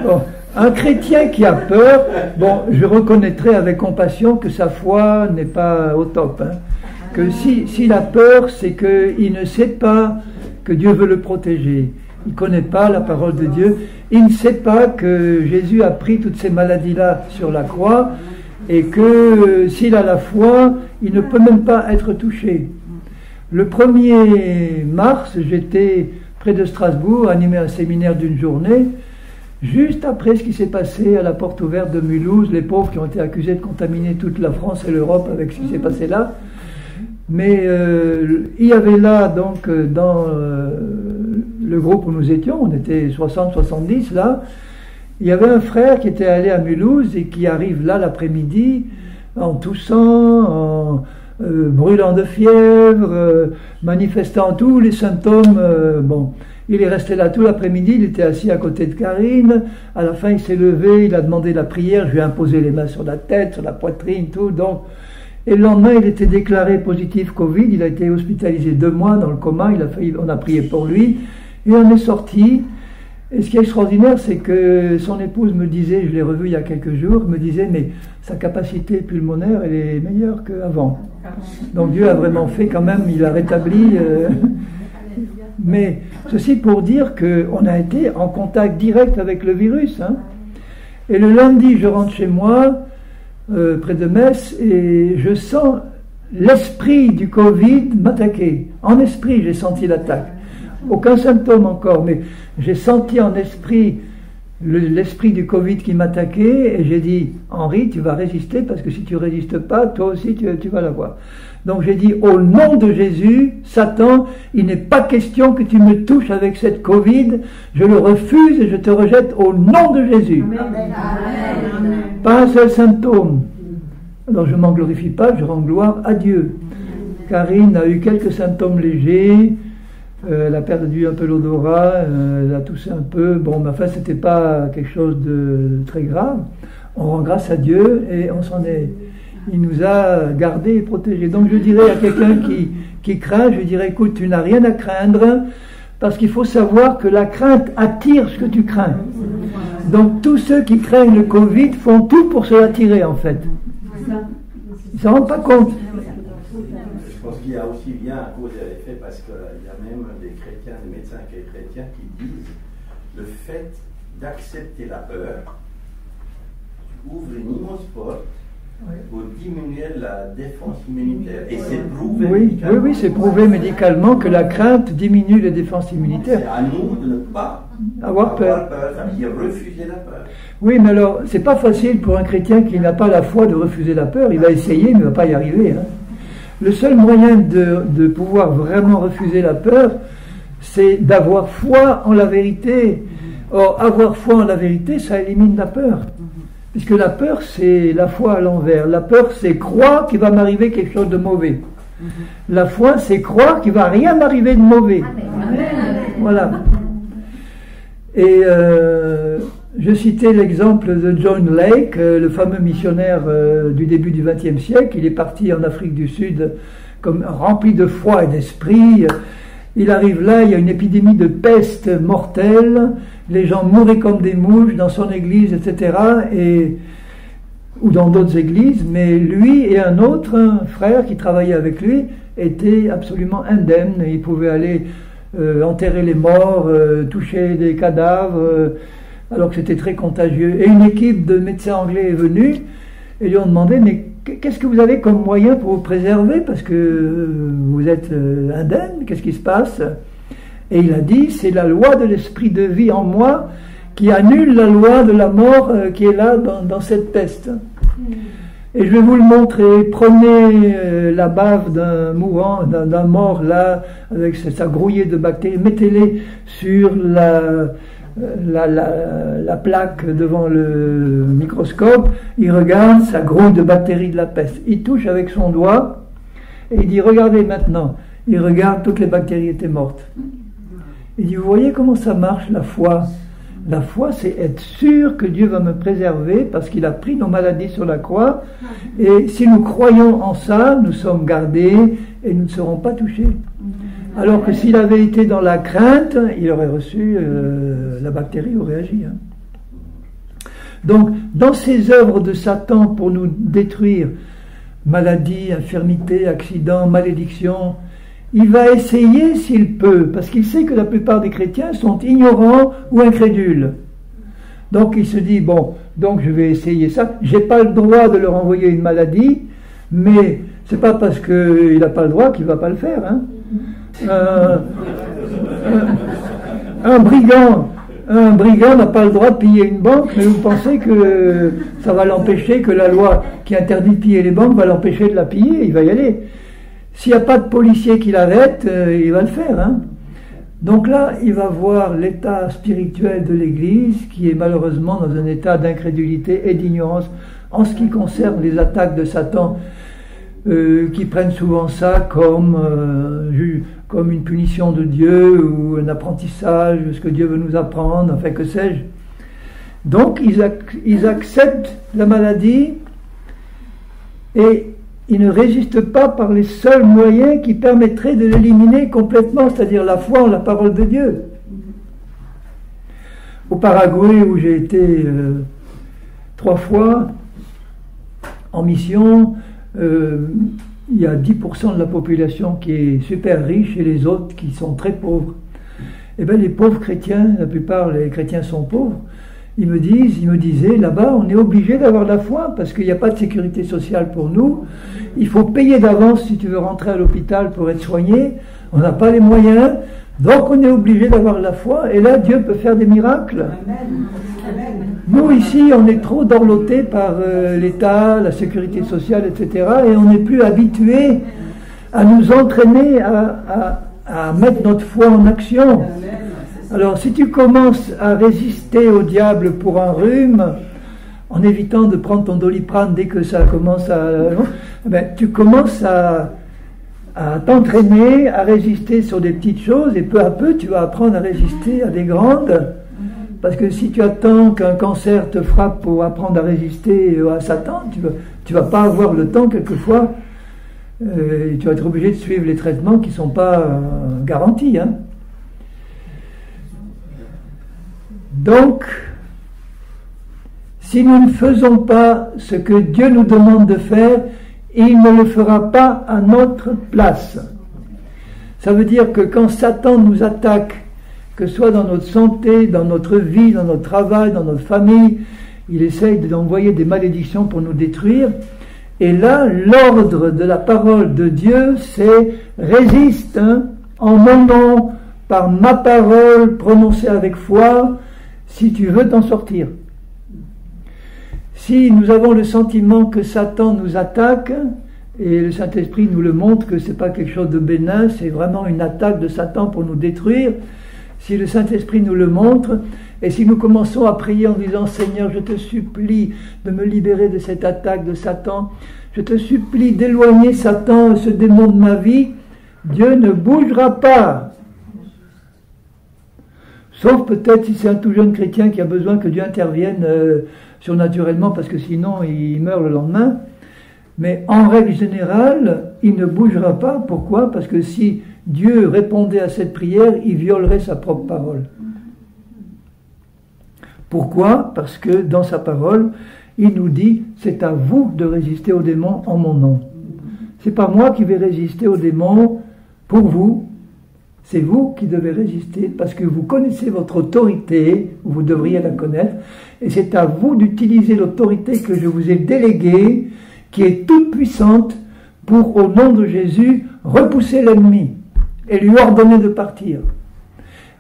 Bon, un chrétien qui a peur, je reconnaîtrai avec compassion que sa foi n'est pas au top. Hein. Que s'il a peur, c'est qu'il ne sait pas que Dieu veut le protéger. Il ne connaît pas la parole de Dieu. Il ne sait pas que Jésus a pris toutes ces maladies-là sur la croix et que s'il a la foi, il ne peut même pas être touché. Le 1er mars, j'étais près de Strasbourg, animé un séminaire d'une journée, juste après ce qui s'est passé à la porte ouverte de Mulhouse, les pauvres qui ont été accusés de contaminer toute la France et l'Europe avec ce qui s'est passé là. Mais il y avait là, donc, dans le groupe où nous étions, on était 60-70 là, il y avait un frère qui était allé à Mulhouse et qui arrive là l'après-midi en toussant, en brûlant de fièvre, manifestant tous les symptômes. Il est resté là tout l'après-midi, il était assis à côté de Karine, à la fin il s'est levé, il a demandé la prière, je lui ai imposé les mains sur la tête, sur la poitrine, tout, donc... Et le lendemain, il était déclaré positif Covid, il a été hospitalisé 2 mois dans le coma, on a prié pour lui, et on est sorti. Et ce qui est extraordinaire, c'est que son épouse me disait, je l'ai revu il y a quelques jours, me disait, mais sa capacité pulmonaire, elle est meilleure qu'avant. Donc Dieu a vraiment fait quand même, il a rétabli... Mais ceci pour dire qu'on a été en contact direct avec le virus. Hein. Et le lundi, je rentre chez moi, près de Metz, et je sens l'esprit du Covid m'attaquait. En esprit, j'ai senti l'attaque. Aucun symptôme encore, mais j'ai senti en esprit l'esprit du Covid qui m'attaquait, et j'ai dit, Henri, tu vas résister, parce que si tu résistes pas, toi aussi tu vas l'avoir. Donc j'ai dit, au nom de Jésus, Satan, il n'est pas question que tu me touches avec cette Covid, je le refuse et je te rejette au nom de Jésus. Amen. Pas un seul symptôme. Alors je ne m'en glorifie pas, je rends gloire à Dieu. Karine a eu quelques symptômes légers, elle a perdu un peu l'odorat, elle a toussé un peu, bon, mais enfin c'était pas quelque chose de très grave. On rend grâce à Dieu et on s'en est... Il nous a gardés et protégés. Donc je dirais à quelqu'un qui craint, je dirais, écoute, tu n'as rien à craindre, parce qu'il faut savoir que la crainte attire ce que tu crains. Donc tous ceux qui craignent le Covid font tout pour se l'attirer en fait. Ils ne s'en rendent pas compte. Je pense qu'il y a aussi bien un cause et effet, parce qu'il y a même des chrétiens, des médecins chrétiens qui disent le fait d'accepter la peur ouvre une immense porte pour diminuer la défense immunitaire. Et c'est prouvé médicalement. Oui, c'est prouvé médicalement que la crainte diminue les défenses immunitaires. C'est à nous de ne pas avoir peur. Ça veut dire refuser la peur. Oui, mais alors, c'est pas facile pour un chrétien qui n'a pas la foi de refuser la peur. Il va essayer, mais il ne va pas y arriver. Hein. Le seul moyen de pouvoir vraiment refuser la peur, c'est d'avoir foi en la vérité. Or, avoir foi en la vérité, ça élimine la peur. Puisque la peur, c'est la foi à l'envers. La peur, c'est croire qu'il va m'arriver quelque chose de mauvais. La foi, c'est croire qu'il ne va rien m'arriver de mauvais. Amen. Voilà. Et je citais l'exemple de John Lake, le fameux missionnaire du début du XXe siècle. Il est parti en Afrique du Sud comme rempli de foi et d'esprit. Il arrive là, il y a une épidémie de peste mortelle, les gens mouraient comme des mouches dans son église, etc., ou dans d'autres églises, mais lui et un autre frère qui travaillait avec lui étaient absolument indemnes. Ils pouvaient aller enterrer les morts, toucher des cadavres, alors que c'était très contagieux. Et une équipe de médecins anglais est venue et lui ont demandé, mais qu'est-ce que vous avez comme moyen pour vous préserver, parce que vous êtes indemne, qu'est-ce qui se passe? Et il a dit, c'est la loi de l'esprit de vie en moi qui annule la loi de la mort qui est là dans cette peste. Et je vais vous le montrer. Prenez la bave d'un mourant, d'un mort là, avec sa grouillée de bactéries, mettez-les sur la plaque devant le microscope, il regarde, ça grouille de bactéries de la peste. Il touche avec son doigt et il dit, regardez maintenant. Il regarde, toutes les bactéries étaient mortes. Il dit, vous voyez comment ça marche la foi? La foi, c'est être sûr que Dieu va me préserver parce qu'il a pris nos maladies sur la croix, et si nous croyons en ça, nous sommes gardés et nous ne serons pas touchés. Alors que s'il avait été dans la crainte, il aurait reçu, la bactérie aurait agi. Hein. Donc, dans ces œuvres de Satan pour nous détruire, maladie, infirmité, accident, malédiction, il va essayer s'il peut, parce qu'il sait que la plupart des chrétiens sont ignorants ou incrédules. Donc il se dit, bon, donc je vais essayer ça, j'ai pas le droit de leur envoyer une maladie, mais c'est pas parce qu'il n'a pas le droit qu'il va pas le faire. Hein. Un brigand n'a pas le droit de piller une banque, mais vous pensez que ça va l'empêcher, que la loi qui interdit de piller les banques va l'empêcher de la piller? Il va y aller. S'il n'y a pas de policier qui l'arrête, il va le faire. Hein. Donc là, il va voir l'état spirituel de l'Église, qui est malheureusement dans un état d'incrédulité et d'ignorance en ce qui concerne les attaques de Satan, qui prennent souvent ça comme une punition de Dieu ou un apprentissage, ce que Dieu veut nous apprendre, enfin que sais-je. Donc ils acceptent la maladie et ils ne résistent pas par les seuls moyens qui permettraient de l'éliminer complètement, c'est-à-dire la foi en la parole de Dieu. Au Paraguay, où j'ai été 3 fois en mission, il y a 10% de la population qui est super riche et les autres qui sont très pauvres. Eh bien, les pauvres chrétiens, la plupart des chrétiens sont pauvres, ils me disaient, là-bas, on est obligé d'avoir la foi parce qu'il n'y a pas de sécurité sociale pour nous. Il faut payer d'avance si tu veux rentrer à l'hôpital pour être soigné. On n'a pas les moyens, donc on est obligé d'avoir la foi. Et là, Dieu peut faire des miracles. Nous, ici, on est trop dorlotés par l'État, la sécurité sociale, etc. Et on n'est plus habitué à nous entraîner à mettre notre foi en action. Alors, si tu commences à résister au diable pour un rhume, en évitant de prendre ton Doliprane dès que ça commence tu commences à t'entraîner, à résister sur des petites choses, et peu à peu, tu vas apprendre à résister à des grandes. Parce que si tu attends qu'un cancer te frappe pour apprendre à résister à Satan, tu vas pas avoir le temps quelquefois. Tu vas être obligé de suivre les traitements qui ne sont pas garantis. Hein. Donc, si nous ne faisons pas ce que Dieu nous demande de faire, il ne le fera pas à notre place. Ça veut dire que quand Satan nous attaque, que ce soit dans notre santé, dans notre vie, dans notre travail, dans notre famille, il essaye d'envoyer des malédictions pour nous détruire. Et là, l'ordre de la parole de Dieu, c'est résiste en mon nom, par ma parole prononcée avec foi, si tu veux t'en sortir. Si nous avons le sentiment que Satan nous attaque, et le Saint-Esprit nous le montre que ce n'est pas quelque chose de bénin, c'est vraiment une attaque de Satan pour nous détruire, si le Saint-Esprit nous le montre, et si nous commençons à prier en disant « Seigneur, je te supplie de me libérer de cette attaque de Satan, je te supplie d'éloigner Satan, ce démon de ma vie », Dieu ne bougera pas. Sauf peut-être si c'est un tout jeune chrétien qui a besoin que Dieu intervienne surnaturellement, parce que sinon il meurt le lendemain. Mais en règle générale, il ne bougera pas. Pourquoi? Parce que si Dieu répondait à cette prière, il violerait sa propre parole. Pourquoi? Parce que dans sa parole, il nous dit, c'est à vous de résister aux démons en mon nom. C'est pas moi qui vais résister aux démons pour vous. C'est vous qui devez résister parce que vous connaissez votre autorité, vous devriez la connaître, et c'est à vous d'utiliser l'autorité que je vous ai déléguée, qui est toute puissante, pour, au nom de Jésus, repousser l'ennemi et lui ordonner de partir.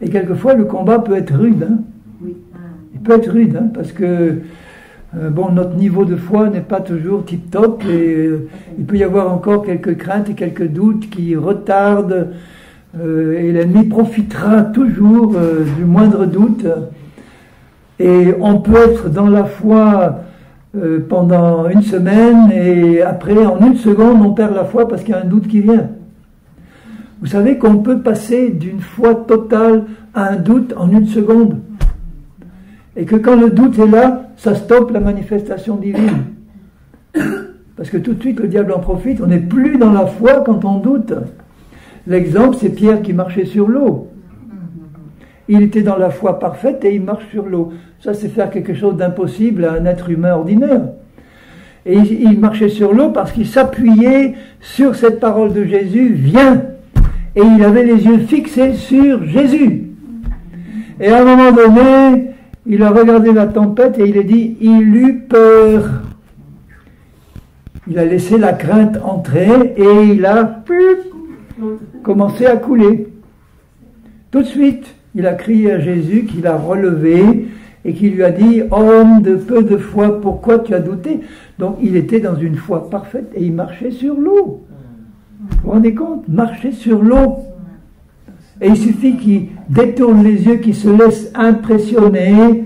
Et quelquefois, le combat peut être rude. Hein. Il peut être rude, hein, parce que notre niveau de foi n'est pas toujours tip-top, et il peut y avoir encore quelques craintes et quelques doutes qui retardent. Et l'ennemi profitera toujours du moindre doute, et on peut être dans la foi pendant une semaine, et après en une seconde on perd la foi parce qu'il y a un doute qui vient. Vous savez qu'on peut passer d'une foi totale à un doute en une seconde, et que quand le doute est là, ça stoppe la manifestation divine, parce que tout de suite le diable en profite. On n'est plus dans la foi quand on doute. L'exemple, c'est Pierre qui marchait sur l'eau. Il était dans la foi parfaite et il marche sur l'eau. Ça, c'est faire quelque chose d'impossible à un être humain ordinaire. Et il marchait sur l'eau parce qu'il s'appuyait sur cette parole de Jésus, viens. Et il avait les yeux fixés sur Jésus. Et à un moment donné, il a regardé la tempête et il a dit, il eut peur. Il a laissé la crainte entrer et il a commencé à couler. Tout de suite, il a crié à Jésus, qui l'a relevé et qui lui a dit, homme de peu de foi, pourquoi tu as douté? Donc il était dans une foi parfaite et il marchait sur l'eau. Vous vous rendez compte? Marcher sur l'eau. Et il suffit qu'il détourne les yeux, qu'il se laisse impressionner,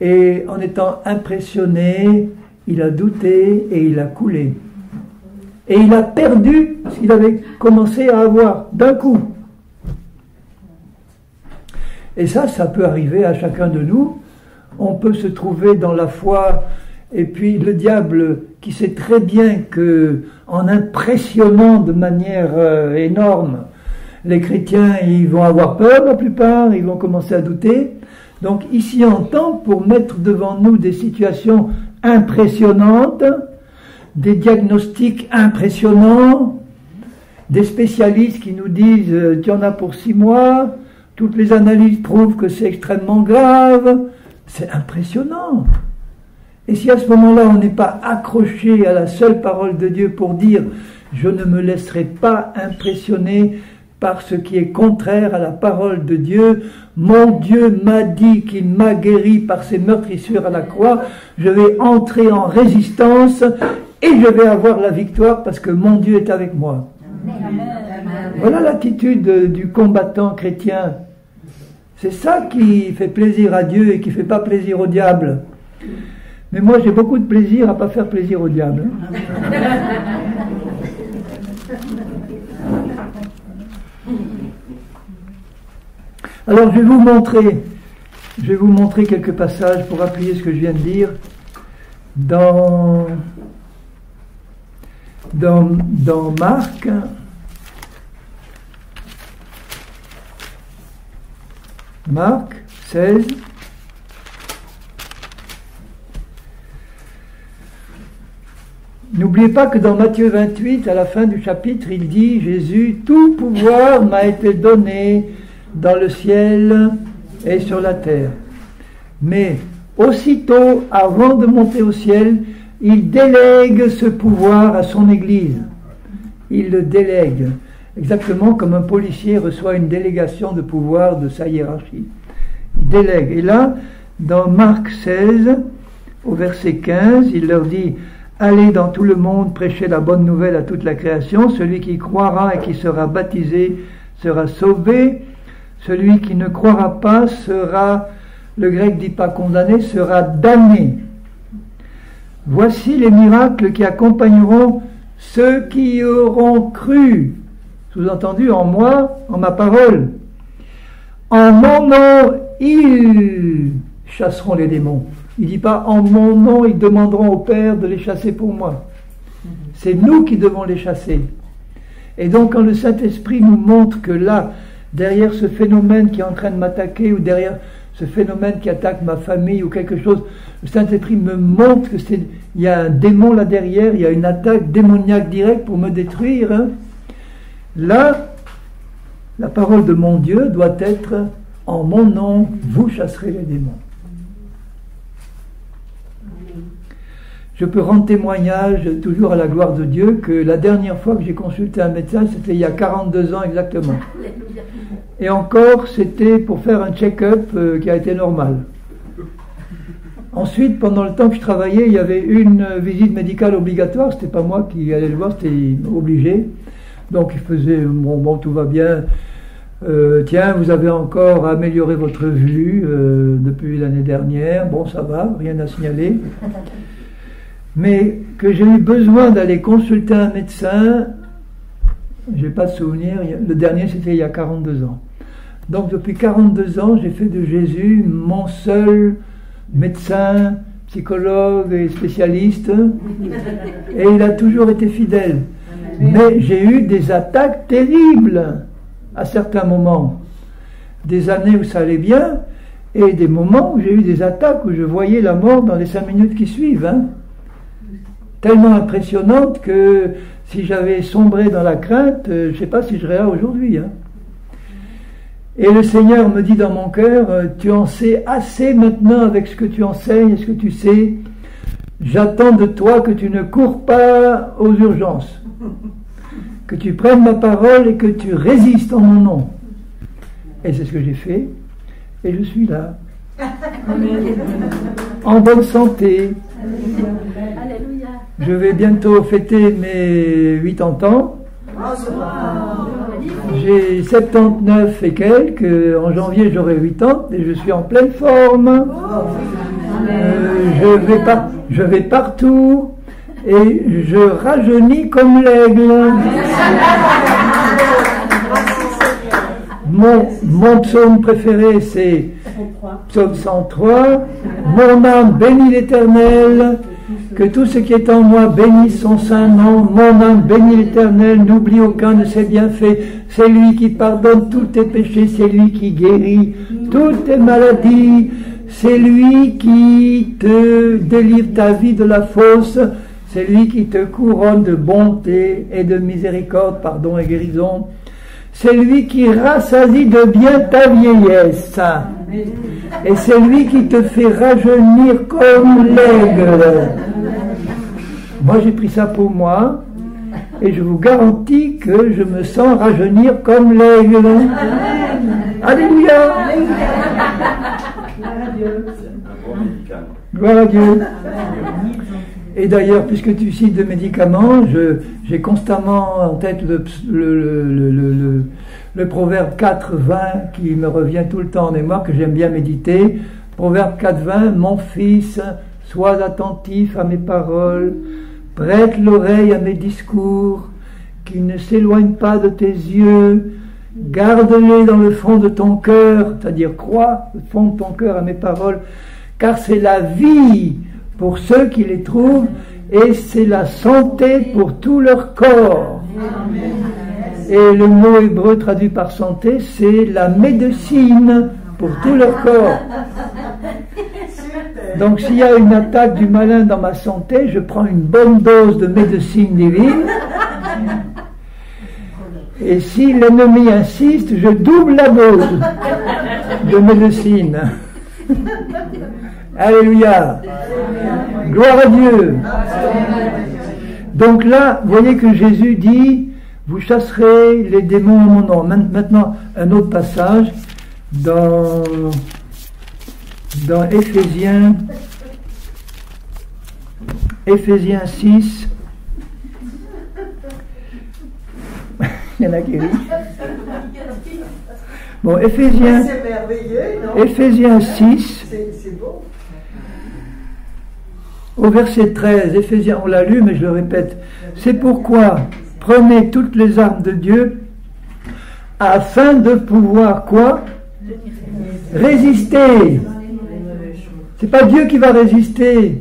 et en étant impressionné, il a douté et il a coulé. Et il a perdu ce qu'il avait commencé à avoir d'un coup. Et ça peut arriver à chacun de nous. On peut se trouver dans la foi, et puis le diable, qui sait très bien que, en impressionnant de manière énorme, les chrétiens, ils vont avoir peur la plupart, ils vont commencer à douter. Donc ici on tente pour mettre devant nous des situations impressionnantes, des diagnostics impressionnants, des spécialistes qui nous disent tu en as pour 6 mois, toutes les analyses prouvent que c'est extrêmement grave, C'est impressionnant. Et si à ce moment-là, on n'est pas accroché à la seule parole de Dieu pour dire « Je ne me laisserai pas impressionner par ce qui est contraire à la parole de Dieu. Mon Dieu m'a dit qu'il m'a guéri par ses meurtrissures à la croix. Je vais entrer en résistance et je vais avoir la victoire parce que mon Dieu est avec moi. » Voilà l'attitude du combattant chrétien. C'est ça qui fait plaisir à Dieu et qui ne fait pas plaisir au diable. Mais moi, j'ai beaucoup de plaisir à ne pas faire plaisir au diable. Alors, je vais vous montrer quelques passages pour appuyer ce que je viens de dire dans Marc. Marc 16. N'oubliez pas que dans Matthieu 28, à la fin du chapitre, il dit, Jésus, tout pouvoir m'a été donné dans le ciel et sur la terre. Mais aussitôt, avant de monter au ciel, il délègue ce pouvoir à son Église. Il le délègue, exactement comme un policier reçoit une délégation de pouvoir de sa hiérarchie. Il délègue. Et là, dans Marc 16, au verset 15, il leur dit, allez dans tout le monde, prêchez la bonne nouvelle à toute la création. Celui qui croira et qui sera baptisé sera sauvé. Celui qui ne croira pas sera, le grec dit pas condamné, sera damné. Voici les miracles qui accompagneront ceux qui auront cru. Sous-entendu, en moi, en ma parole. En mon nom, ils chasseront les démons. Il ne dit pas en mon nom, ils demanderont au Père de les chasser pour moi. C'est nous qui devons les chasser. Et donc, quand le Saint-Esprit nous montre que là, derrière ce phénomène qui est en train de m'attaquer, ou derrière ce phénomène qui attaque ma famille, ou quelque chose, le Saint-Esprit me montre qu'il y a un démon là derrière, il y a une attaque démoniaque directe pour me détruire. Hein. Là, la parole de mon Dieu doit être en mon nom, vous chasserez les démons. Je peux rendre témoignage, toujours à la gloire de Dieu, que la dernière fois que j'ai consulté un médecin, c'était il y a 42 ans exactement. Et encore, c'était pour faire un check-up qui a été normal. Ensuite, pendant le temps que je travaillais, il y avait une visite médicale obligatoire. C'était pas moi qui allais le voir, c'était obligé. Donc il faisait, bon, tout va bien. Tiens, vous avez encore amélioré votre vue depuis l'année dernière. Bon, ça va, rien à signaler. Mais que j'ai eu besoin d'aller consulter un médecin, je n'ai pas de souvenir, le dernier c'était il y a 42 ans. Donc depuis 42 ans, j'ai fait de Jésus mon seul médecin, psychologue et spécialiste, et il a toujours été fidèle. Mais j'ai eu des attaques terribles à certains moments. Des années où ça allait bien, et des moments où j'ai eu des attaques où je voyais la mort dans les 5 minutes qui suivent. Hein. Tellement impressionnante que si j'avais sombré dans la crainte, je ne sais pas si je serais là aujourd'hui. Hein. Et le Seigneur me dit dans mon cœur, tu en sais assez maintenant avec ce que tu enseignes et ce que tu sais. J'attends de toi que tu ne cours pas aux urgences, que tu prennes ma parole et que tu résistes en mon nom. Et c'est ce que j'ai fait, et je suis là, en bonne santé. Alléluia. Je vais bientôt fêter mes 80 ans. J'ai 79 et quelques. En janvier, j'aurai 80 et je suis en pleine forme. Je vais partout et je rajeunis comme l'aigle. Mon psaume préféré, c'est psaume 103. Mon âme bénit l'Éternel. Que tout ce qui est en moi bénisse son saint nom. Mon âme bénit l'Éternel, n'oublie aucun de ses bienfaits. C'est lui qui pardonne tous tes péchés, c'est lui qui guérit toutes tes maladies. C'est lui qui te délivre ta vie de la fosse. C'est lui qui te couronne de bonté et de miséricorde, pardon et guérison. c'est lui qui rassasie de bien ta vieillesse. Et c'est lui qui te fait rajeunir comme l'aigle. Moi, j'ai pris ça pour moi. Et je vous garantis que je me sens rajeunir comme l'aigle. Alléluia. Gloire à Dieu. Et d'ailleurs, puisque tu cites de médicaments, j'ai constamment en tête le proverbe 4:20 qui me revient tout le temps en mémoire, que j'aime bien méditer. Proverbe 4:20, mon fils, sois attentif à mes paroles, prête l'oreille à mes discours, qu'ils ne s'éloignent pas de tes yeux, garde-les dans le fond de ton cœur, c'est-à-dire crois au fond de ton cœur à mes paroles, car c'est la vie pour ceux qui les trouvent, et c'est la santé pour tout leur corps. Et le mot hébreu traduit par santé, c'est la médecine pour tout leur corps. Donc s'il y a une attaque du malin dans ma santé, je prends une bonne dose de médecine divine. Et si l'ennemi insiste, je double la dose de médecine. Alléluia. Gloire à Dieu. Donc là, vous voyez que Jésus dit, vous chasserez les démons en mon nom. Maintenant, un autre passage dans Éphésiens 6. Il y en a qui rient. Bon, Éphésiens 6. C'est beau. Au verset 13, Éphésiens, on l'a lu, mais je le répète. C'est pourquoi prenez toutes les armes de Dieu afin de pouvoir quoi? Résister. C'est pas Dieu qui va résister,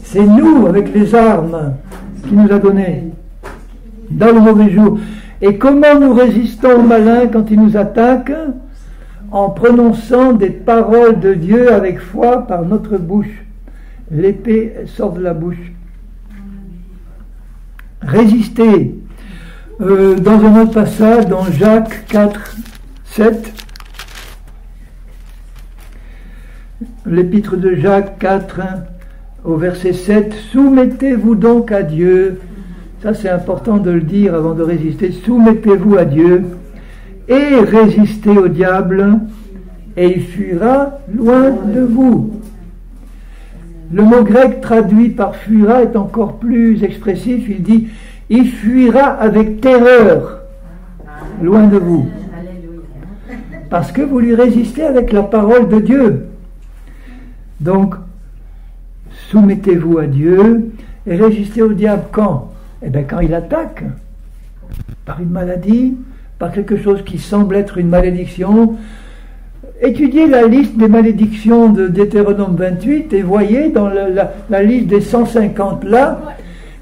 c'est nous avec les armes qu'il nous a données dans le mauvais jour. Et comment nous résistons au malin quand il nous attaque? En prononçant des paroles de Dieu avec foi par notre bouche. L'épée sort de la bouche. Résister. Dans un autre passage, dans Jacques 4, 7, l'épître de Jacques 4, au verset 7, soumettez-vous donc à Dieu. Ça c'est important de le dire avant de résister. Soumettez-vous à Dieu et résistez au diable et il fuira loin de vous. Le mot grec traduit par fuira est encore plus expressif. Il dit il fuira avec terreur loin de vous. Parce que vous lui résistez avec la parole de Dieu. Donc, soumettez-vous à Dieu et résistez au diable quand? Eh bien, quand il attaque, par une maladie, par quelque chose qui semble être une malédiction. Étudiez la liste des malédictions de Deutéronome 28 et voyez dans la liste des 150 là,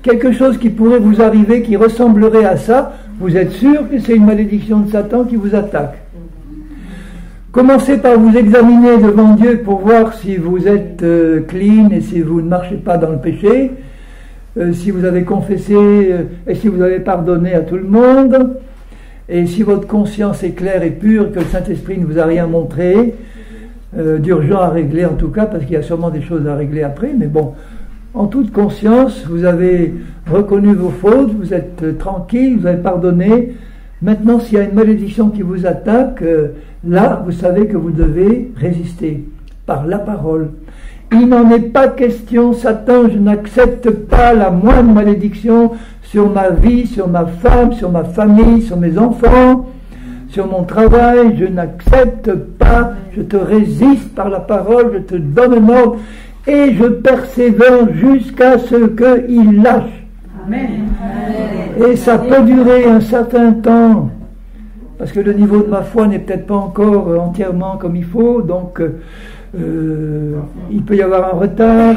quelque chose qui pourrait vous arriver, qui ressemblerait à ça. Vous êtes sûr que c'est une malédiction de Satan qui vous attaque. Commencez par vous examiner devant Dieu pour voir si vous êtes clean et si vous ne marchez pas dans le péché, si vous avez confessé et si vous avez pardonné à tout le monde, et si votre conscience est claire et pure, que le Saint-Esprit ne vous a rien montré, d'urgent à régler en tout cas, parce qu'il y a sûrement des choses à régler après, mais bon, en toute conscience, vous avez reconnu vos fautes, vous êtes tranquille, vous avez pardonné. Maintenant, s'il y a une malédiction qui vous attaque, là, vous savez que vous devez résister par la parole. Il n'en est pas question, Satan, je n'accepte pas la moindre malédiction sur ma vie, sur ma femme, sur ma famille, sur mes enfants, sur mon travail, je n'accepte pas, je te résiste par la parole, je te donne un ordre et je persévère jusqu'à ce qu'il lâche. Amen. Et ça peut durer un certain temps, parce que le niveau de ma foi n'est peut-être pas encore entièrement comme il faut, donc il peut y avoir un retard,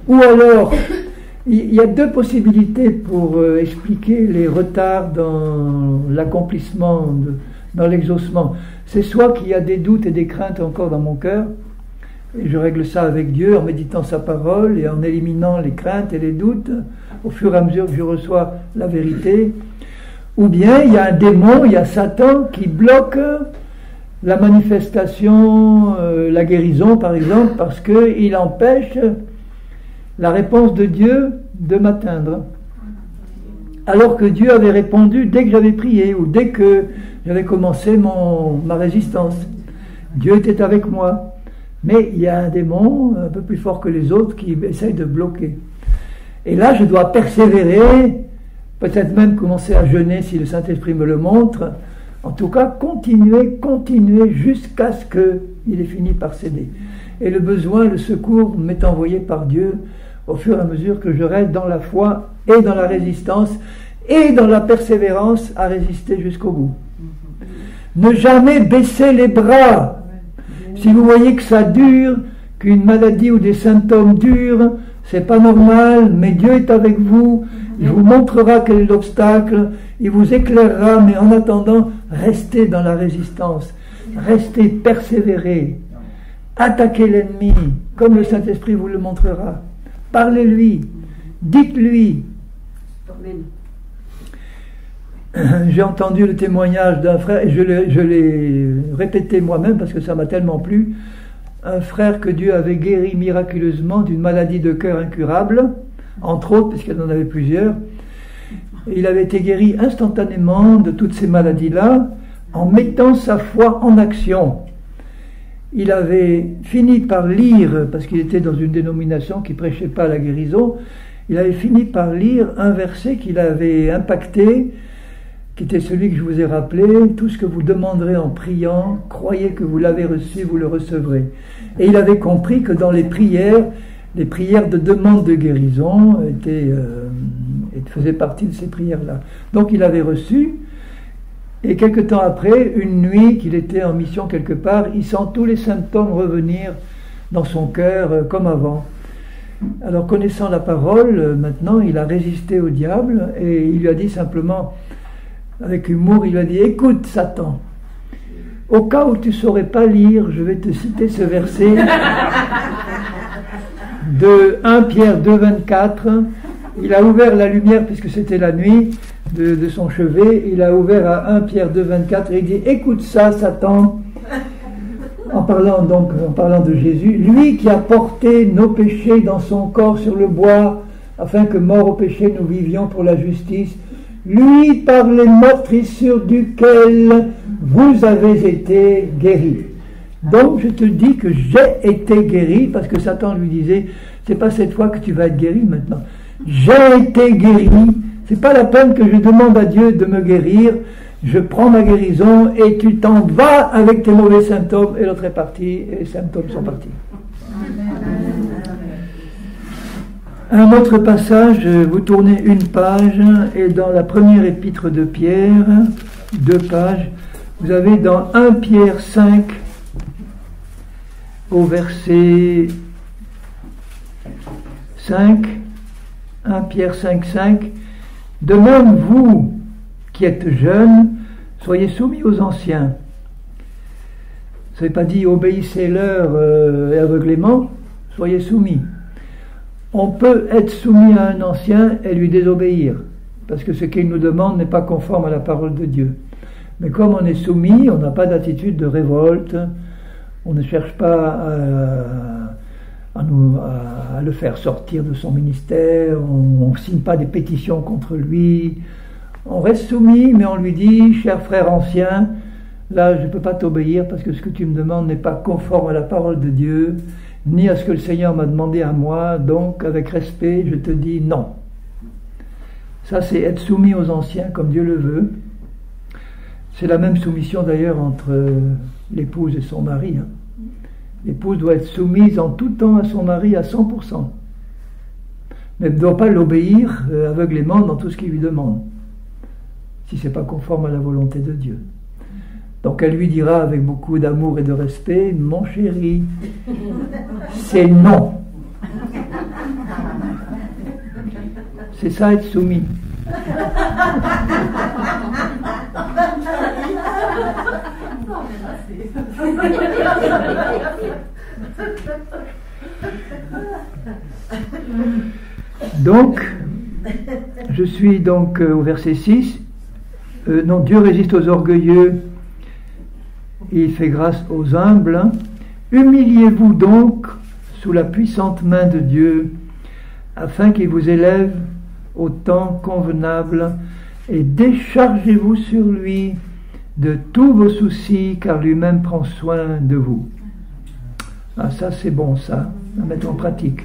ou alors il y a deux possibilités pour expliquer les retards dans l'accomplissement, dans l'exaucement. C'est soit qu'il y a des doutes et des craintes encore dans mon cœur, et je règle ça avec Dieu en méditant sa parole et en éliminant les craintes et les doutes au fur et à mesure que je reçois la vérité, ou bien il y a un démon, il y a Satan qui bloque la manifestation, la guérison par exemple, parce qu'il empêche la réponse de Dieu de m'atteindre. Alors que Dieu avait répondu dès que j'avais prié ou dès que j'avais commencé ma résistance. Dieu était avec moi. Mais il y a un démon un peu plus fort que les autres qui essaye de bloquer. Et là, je dois persévérer, peut-être même commencer à jeûner si le Saint-Esprit me le montre. En tout cas, continuer jusqu'à ce qu'il ait fini par céder. Et le besoin, le secours m'est envoyé par Dieu au fur et à mesure que je reste dans la foi et dans la résistance et dans la persévérance à résister jusqu'au bout. Ne jamais baisser les bras. Si vous voyez que ça dure, qu'une maladie ou des symptômes durent, c'est pas normal, mais Dieu est avec vous, il vous montrera quel est l'obstacle, il vous éclairera, mais en attendant, restez dans la résistance, restez persévérés, attaquez l'ennemi, comme le Saint-Esprit vous le montrera. Parlez-lui, dites-lui. J'ai entendu le témoignage d'un frère, et je l'ai répété moi-même parce que ça m'a tellement plu. Un frère que Dieu avait guéri miraculeusement d'une maladie de cœur incurable, entre autres, puisqu'il en avait plusieurs. Et il avait été guéri instantanément de toutes ces maladies-là en mettant sa foi en action. Il avait fini par lire, parce qu'il était dans une dénomination qui ne prêchait pas la guérison, il avait fini par lire un verset qui l'avait impacté, qui était celui que je vous ai rappelé: tout ce que vous demanderez en priant, croyez que vous l'avez reçu, vous le recevrez. Et il avait compris que dans les prières de demande de guérison faisaient partie de ces prières-là. Donc il avait reçu, et quelque temps après, une nuit qu'il était en mission quelque part, il sent tous les symptômes revenir dans son cœur comme avant. Alors connaissant la parole, maintenant il a résisté au diable, et il lui a dit simplement, avec humour, il lui a dit: écoute Satan, au cas où tu ne saurais pas lire, je vais te citer ce verset de 1 Pierre 2, 24. Il a ouvert la lumière, puisque c'était la nuit, de son chevet. Il a ouvert à 1 Pierre 2, 24 et il dit: écoute ça Satan, en parlant de Jésus, lui qui a porté nos péchés dans son corps sur le bois, afin que mort au péché nous vivions pour la justice, lui par les meurtrissures duquel vous avez été guéris. Donc je te dis que j'ai été guéri, parce que Satan lui disait: c'est pas cette fois que tu vas être guéri maintenant. J'ai été guéri, c'est pas la peine que je demande à Dieu de me guérir, je prends ma guérison et tu t'en vas avec tes mauvais symptômes, et l'autre est parti et les symptômes sont partis. Un autre passage, vous tournez une page, et dans la première épître de Pierre, 2 pages, vous avez dans 1 Pierre 5, au verset 5, 1 Pierre 5, 5, de même vous qui êtes jeunes, soyez soumis aux anciens. Ça n'est pas dit obéissez-leur aveuglément, soyez soumis. On peut être soumis à un ancien et lui désobéir, parce que ce qu'il nous demande n'est pas conforme à la parole de Dieu. Mais comme on est soumis, on n'a pas d'attitude de révolte, on ne cherche pas à le faire sortir de son ministère, on ne signe pas des pétitions contre lui, on reste soumis, mais on lui dit: cher frère ancien, là je ne peux pas t'obéir parce que ce que tu me demandes n'est pas conforme à la parole de Dieu, ni à ce que le Seigneur m'a demandé à moi, donc avec respect je te dis non. Ça c'est être soumis aux anciens comme Dieu le veut. C'est la même soumission d'ailleurs entre l'épouse et son mari. L'épouse doit être soumise en tout temps à son mari à 100%. Mais elle ne doit pas l'obéir aveuglément dans tout ce qu'il lui demande, si ce n'est pas conforme à la volonté de Dieu. Donc elle lui dira avec beaucoup d'amour et de respect: mon chéri, c'est non. C'est ça être soumis. Donc, je suis donc au verset 6. non, Dieu résiste aux orgueilleux, et il fait grâce aux humbles. Humiliez-vous donc sous la puissante main de Dieu, afin qu'il vous élève au temps convenable, et déchargez-vous sur lui de tous vos soucis, car lui-même prend soin de vous. Ah, ça c'est bon, ça, à mettre en pratique.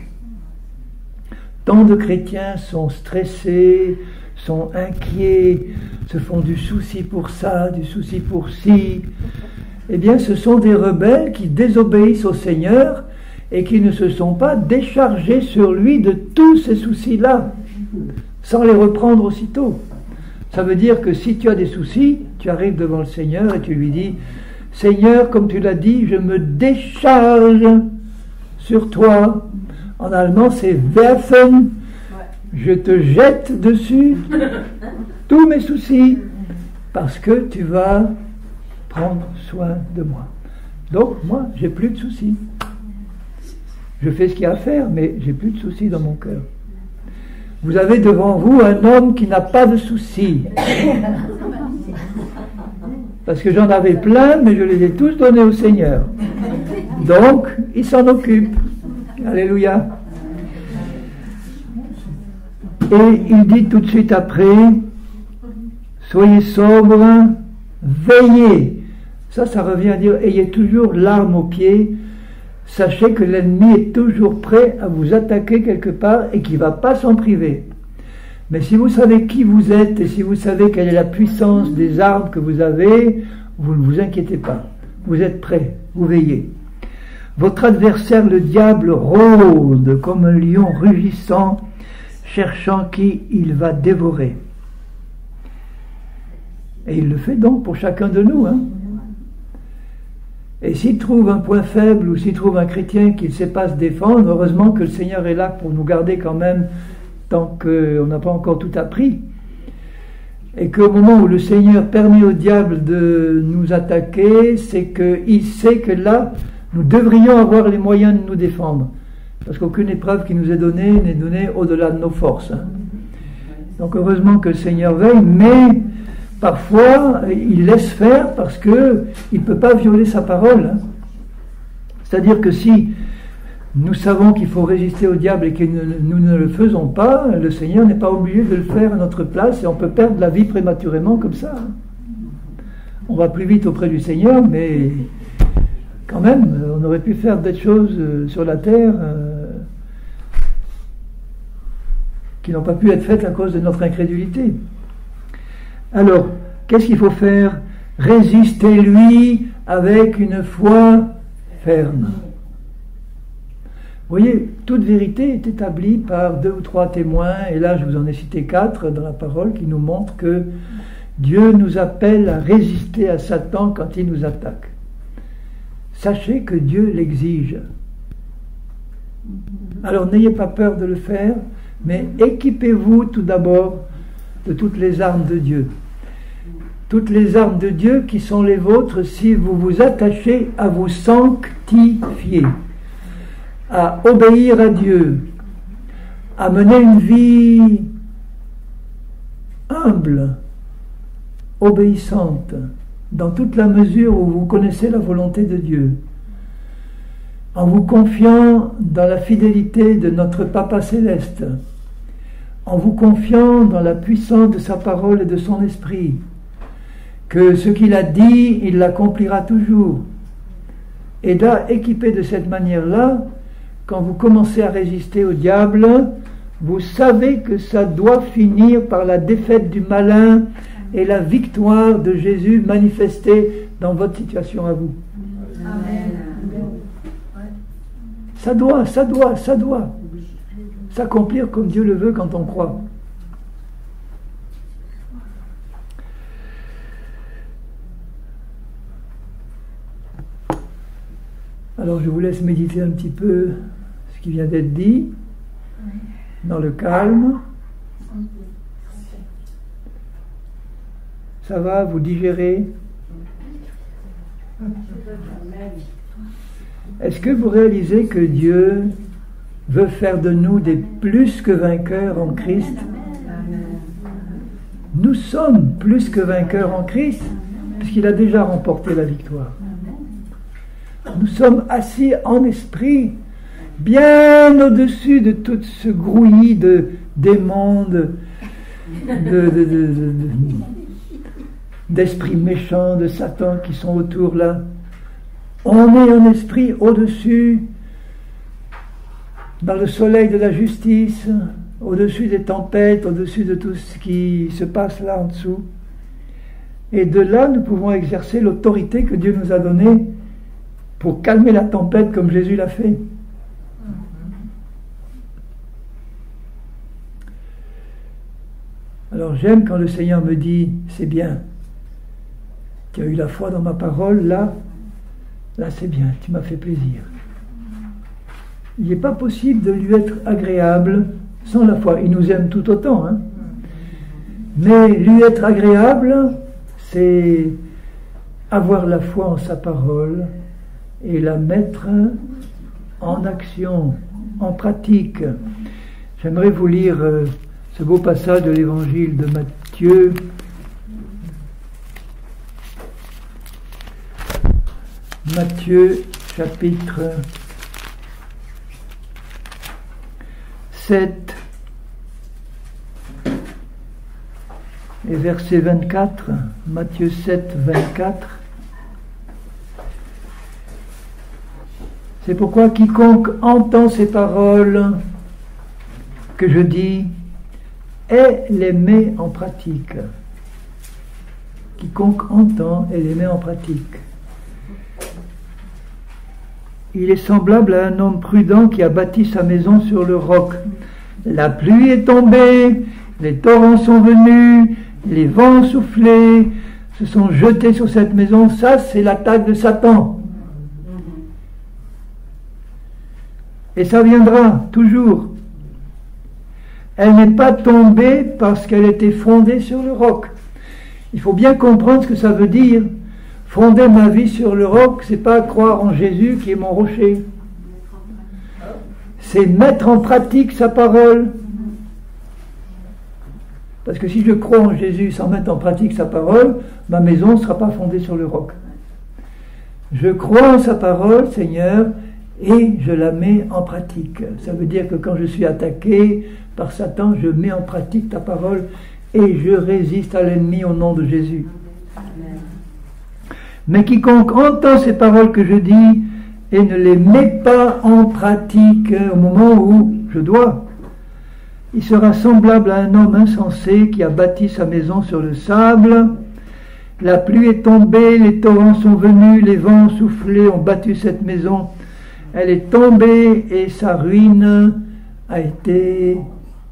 Tant de chrétiens sont stressés, sont inquiets, se font du souci pour ça, du souci pour ci. Eh bien, ce sont des rebelles qui désobéissent au Seigneur et qui ne se sont pas déchargés sur lui de tous ces soucis-là, sans les reprendre aussitôt. Ça veut dire que si tu as des soucis, tu arrives devant le Seigneur et tu lui dis, Seigneur, comme tu l'as dit, je me décharge sur toi. En allemand, c'est werfen. Je te jette dessus tous mes soucis parce que tu vas prendre soin de moi. Donc, moi, j'ai plus de soucis. Je fais ce qu'il y a à faire, mais j'ai plus de soucis dans mon cœur. Vous avez devant vous un homme qui n'a pas de soucis. Parce que j'en avais plein, mais je les ai tous donnés au Seigneur. Donc, il s'en occupe. Alléluia. Et il dit tout de suite après, soyez sobres, veillez. Ça revient à dire, ayez toujours l'arme au pied. Sachez que l'ennemi est toujours prêt à vous attaquer quelque part et qu'il ne va pas s'en priver. Mais si vous savez qui vous êtes et si vous savez quelle est la puissance des armes que vous avez, vous ne vous inquiétez pas. Vous êtes prêts, vous veillez. Votre adversaire, le diable, rôde comme un lion rugissant, cherchant qui il va dévorer. Et il le fait donc pour chacun de nous. Et s'il trouve un point faible ou s'il trouve un chrétien qui ne sait pas se défendre, heureusement que le Seigneur est là pour nous garder quand même tant qu'on n'a pas encore tout appris. Et qu'au moment où le Seigneur permet au diable de nous attaquer, c'est qu'il sait que là, nous devrions avoir les moyens de nous défendre. Parce qu'aucune épreuve qui nous est donnée n'est donnée au-delà de nos forces. Donc heureusement que le Seigneur veille, mais parfois il laisse faire parce qu'il ne peut pas violer sa parole. C'est-à-dire que si nous savons qu'il faut résister au diable et que nous ne le faisons pas, le Seigneur n'est pas obligé de le faire à notre place et on peut perdre la vie prématurément comme ça. On va plus vite auprès du Seigneur, mais quand même, on aurait pu faire des choses sur la terre qui n'ont pas pu être faites à cause de notre incrédulité. Alors, qu'est-ce qu'il faut faire? Résistez-lui avec une foi ferme. Vous voyez, toute vérité est établie par 2 ou 3 témoins, et là je vous en ai cité 4 dans la parole qui nous montrent que Dieu nous appelle à résister à Satan quand il nous attaque. Sachez que Dieu l'exige. Alors n'ayez pas peur de le faire, mais équipez-vous tout d'abord de toutes les armes de Dieu. Toutes les armes de Dieu qui sont les vôtres si vous vous attachez à vous sanctifier, à obéir à Dieu, à mener une vie humble, obéissante, dans toute la mesure où vous connaissez la volonté de Dieu, en vous confiant dans la fidélité de notre Papa Céleste, en vous confiant dans la puissance de sa parole et de son esprit, que ce qu'il a dit, il l'accomplira toujours. Et là, équipé de cette manière-là, quand vous commencez à résister au diable, vous savez que ça doit finir par la défaite du malin et la victoire de Jésus manifestée dans votre situation à vous. Amen. Ça doit s'accomplir comme Dieu le veut quand on croit. Alors je vous laisse méditer un petit peu ce qui vient d'être dit, dans le calme. Ça va, vous digérez? Est-ce que vous réalisez que Dieu veut faire de nous des plus que vainqueurs en Christ? Nous sommes plus que vainqueurs en Christ, puisqu'il a déjà remporté la victoire. Nous sommes assis en esprit, bien au-dessus de tout ce grouillis de démons, d'esprits méchants, de Satan qui sont autour là. On est en esprit au-dessus, dans le soleil de la justice, au-dessus des tempêtes, au-dessus de tout ce qui se passe là en dessous. Et de là, nous pouvons exercer l'autorité que Dieu nous a donnée pour calmer la tempête comme Jésus l'a fait. Alors j'aime quand le Seigneur me dit, c'est bien, tu as eu la foi dans ma parole, là c'est bien, tu m'as fait plaisir. Il n'est pas possible de lui être agréable sans la foi. Il nous aime tout autant, hein. Mais lui être agréable, c'est avoir la foi en sa parole et la mettre en action, en pratique. J'aimerais vous lire ce beau passage de l'évangile de Matthieu. Matthieu chapitre 7 et verset 24, Matthieu 7, 24. C'est pourquoi quiconque entend ces paroles que je dis et les met en pratique. Quiconque entend et les met en pratique. Il est semblable à un homme prudent qui a bâti sa maison sur le roc. La pluie est tombée, les torrents sont venus, les vents ont soufflé, se sont jetés sur cette maison. Ça, c'est l'attaque de Satan. Et ça viendra toujours. Elle n'est pas tombée parce qu'elle était fondée sur le roc. Il faut bien comprendre ce que ça veut dire. Fonder ma vie sur le roc, c'est pas croire en Jésus qui est mon rocher. C'est mettre en pratique sa parole. Parce que si je crois en Jésus sans mettre en pratique sa parole, ma maison ne sera pas fondée sur le roc. Je crois en sa parole, Seigneur, et je la mets en pratique. Ça veut dire que quand je suis attaqué par Satan, je mets en pratique ta parole et je résiste à l'ennemi au nom de Jésus. Mais quiconque entend ces paroles que je dis et ne les met pas en pratique au moment où je dois, il sera semblable à un homme insensé qui a bâti sa maison sur le sable. La pluie est tombée, les torrents sont venus, les vents ont soufflé, ont battu cette maison. Elle est tombée et sa ruine a été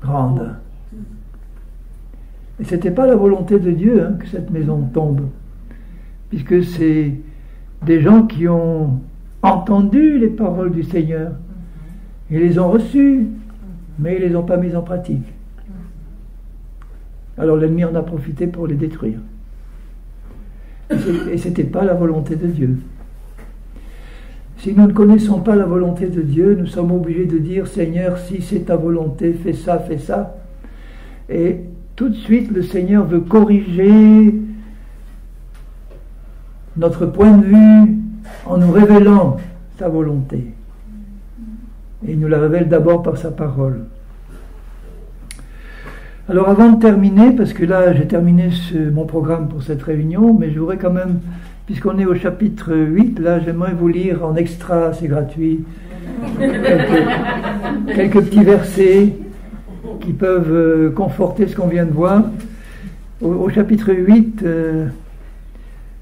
grande. Et ce n'était pas la volonté de Dieu que cette maison tombe, puisque c'est des gens qui ont entendu les paroles du Seigneur. Ils les ont reçues, mais ils ne les ont pas mises en pratique. Alors l'ennemi en a profité pour les détruire. Et ce n'était pas la volonté de Dieu. Si nous ne connaissons pas la volonté de Dieu, nous sommes obligés de dire, Seigneur, si c'est ta volonté, fais ça, fais ça. Et tout de suite, le Seigneur veut corriger notre point de vue en nous révélant sa volonté. Et il nous la révèle d'abord par sa parole. Alors avant de terminer, parce que là j'ai terminé mon programme pour cette réunion, mais je voudrais quand même, puisqu'on est au chapitre 8, là j'aimerais vous lire en extra, c'est gratuit, quelques petits versets qui peuvent conforter ce qu'on vient de voir. Au chapitre 8,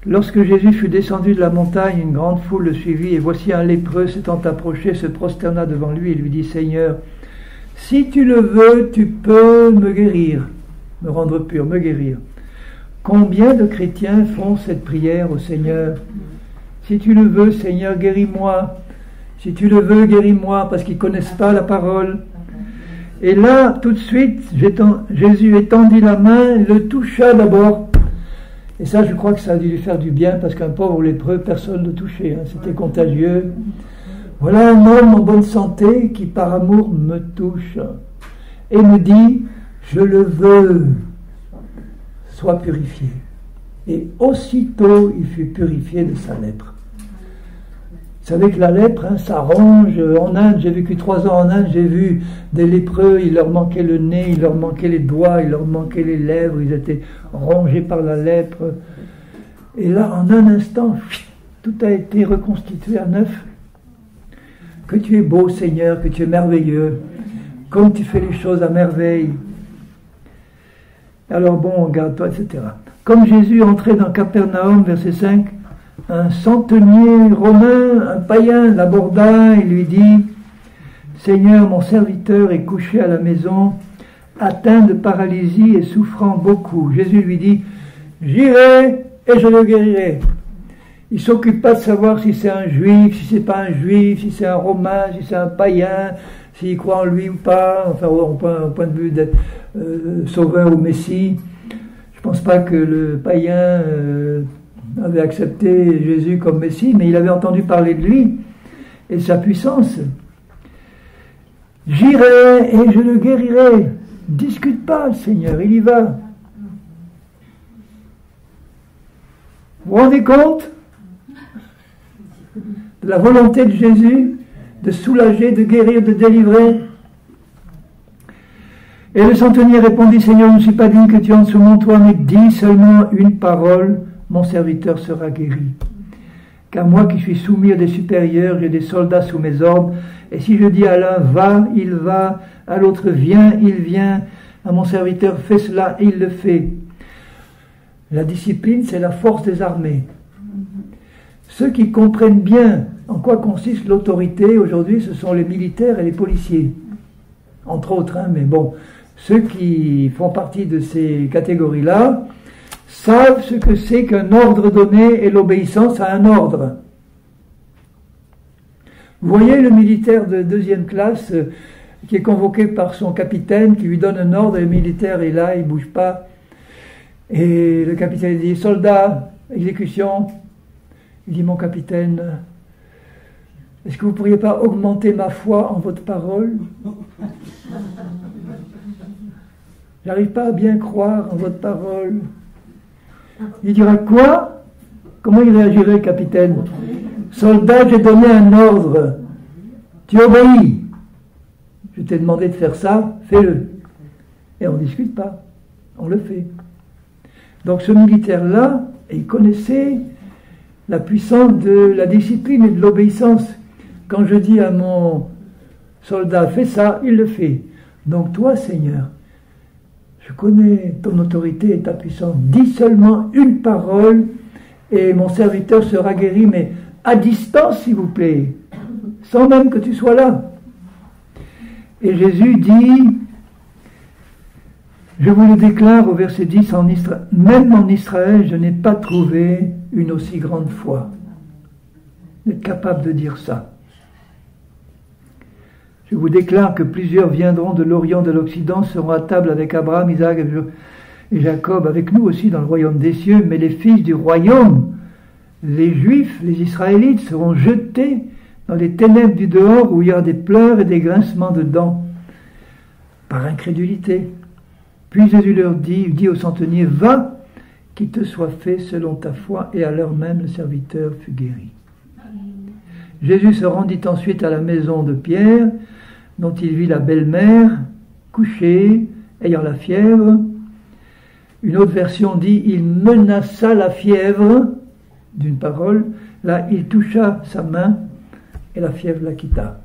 lorsque Jésus fut descendu de la montagne, une grande foule le suivit, et voici un lépreux s'étant approché, se prosterna devant lui et lui dit, Seigneur, si tu le veux, tu peux me guérir, me rendre pur, me guérir. Combien de chrétiens font cette prière au Seigneur? Si tu le veux, Seigneur, guéris-moi. Si tu le veux, guéris-moi, parce qu'ils ne connaissent pas la parole. Et là, tout de suite, Jésus étendit la main, le toucha d'abord. Et ça, je crois que ça a dû lui faire du bien, parce qu'un pauvre lépreux, personne ne le touchait, c'était contagieux. Voilà un homme en bonne santé qui, par amour, me touche et me dit, je le veux. sois purifié. Et aussitôt il fut purifié de sa lèpre. Vous savez que la lèpre, hein, ça ronge. En Inde, j'ai vécu 3 ans en Inde, j'ai vu des lépreux, il leur manquait le nez, il leur manquait les doigts, il leur manquait les lèvres, ils étaient rongés par la lèpre. Et là, en un instant, tout a été reconstitué à neuf. Que tu es beau, Seigneur, que tu es merveilleux, comme tu fais les choses à merveille. Alors bon, garde-toi, etc. Comme Jésus entrait dans Capernaum, verset 5, un centenier romain, un païen, l'aborda et lui dit « Seigneur, mon serviteur est couché à la maison, atteint de paralysie et souffrant beaucoup. » Jésus lui dit « J'irai et je le guérirai. » Il ne s'occupe pas de savoir si c'est un juif, si c'est pas un juif, si c'est un romain, si c'est un païen, s'il croit en lui ou pas, enfin au point de vue d'être sauveur ou messie. Je ne pense pas que le païen avait accepté Jésus comme messie, mais il avait entendu parler de lui et de sa puissance. J'irai et je le guérirai. Discute pas, le Seigneur, il y va. Vous vous rendez compte de la volonté de Jésus de soulager, de guérir, de délivrer? Et le centenier répondit, Seigneur, je ne suis pas digne que tu entres sous mon toit, mais dis seulement une parole, mon serviteur sera guéri. Car moi qui suis soumis à des supérieurs, j'ai des soldats sous mes ordres, et si je dis à l'un, va, il va, à l'autre, viens, il vient, à mon serviteur, fais cela, et il le fait. La discipline, c'est la force des armées. Ceux qui comprennent bien en quoi consiste l'autorité aujourd'hui, ce sont les militaires et les policiers. Entre autres, hein, mais bon, ceux qui font partie de ces catégories-là savent ce que c'est qu'un ordre donné et l'obéissance à un ordre. Vous voyez le militaire de 2e classe qui est convoqué par son capitaine, qui lui donne un ordre, et le militaire est là, il ne bouge pas. Et le capitaine dit, soldat, exécution. Il dit, mon capitaine, est-ce que vous ne pourriez pas augmenter ma foi en votre parole? J'arrive pas à bien croire en votre parole. Il dira quoi? Comment il réagirait, le capitaine? Soldat, j'ai donné un ordre. Tu obéis. Je t'ai demandé de faire ça, fais-le. Et on ne discute pas. On le fait. Donc ce militaire-là, il connaissait la puissance de la discipline et de l'obéissance. Quand je dis à mon soldat, fais ça, il le fait. Donc toi, Seigneur, je connais ton autorité et ta puissance. Dis seulement une parole et mon serviteur sera guéri, mais à distance, s'il vous plaît, sans même que tu sois là. Et Jésus dit, je vous le déclare au verset 10, même en Israël, je n'ai pas trouvé une aussi grande foi. Vous êtes capable de dire ça. Je vous déclare que plusieurs viendront de l'Orient, de l'Occident, seront à table avec Abraham, Isaac et Jacob, avec nous aussi dans le royaume des cieux, mais les fils du royaume, les Juifs, les Israélites, seront jetés dans les ténèbres du dehors où il y aura des pleurs et des grincements de dents, par incrédulité. Puis Jésus leur dit au centenier, va, qu'il te soit fait selon ta foi, et à l'heure même le serviteur fut guéri. Jésus se rendit ensuite à la maison de Pierre, dont il vit la belle-mère, couchée, ayant la fièvre. Une autre version dit, il menaça la fièvre, d'une parole, là il toucha sa main, et la fièvre la quitta.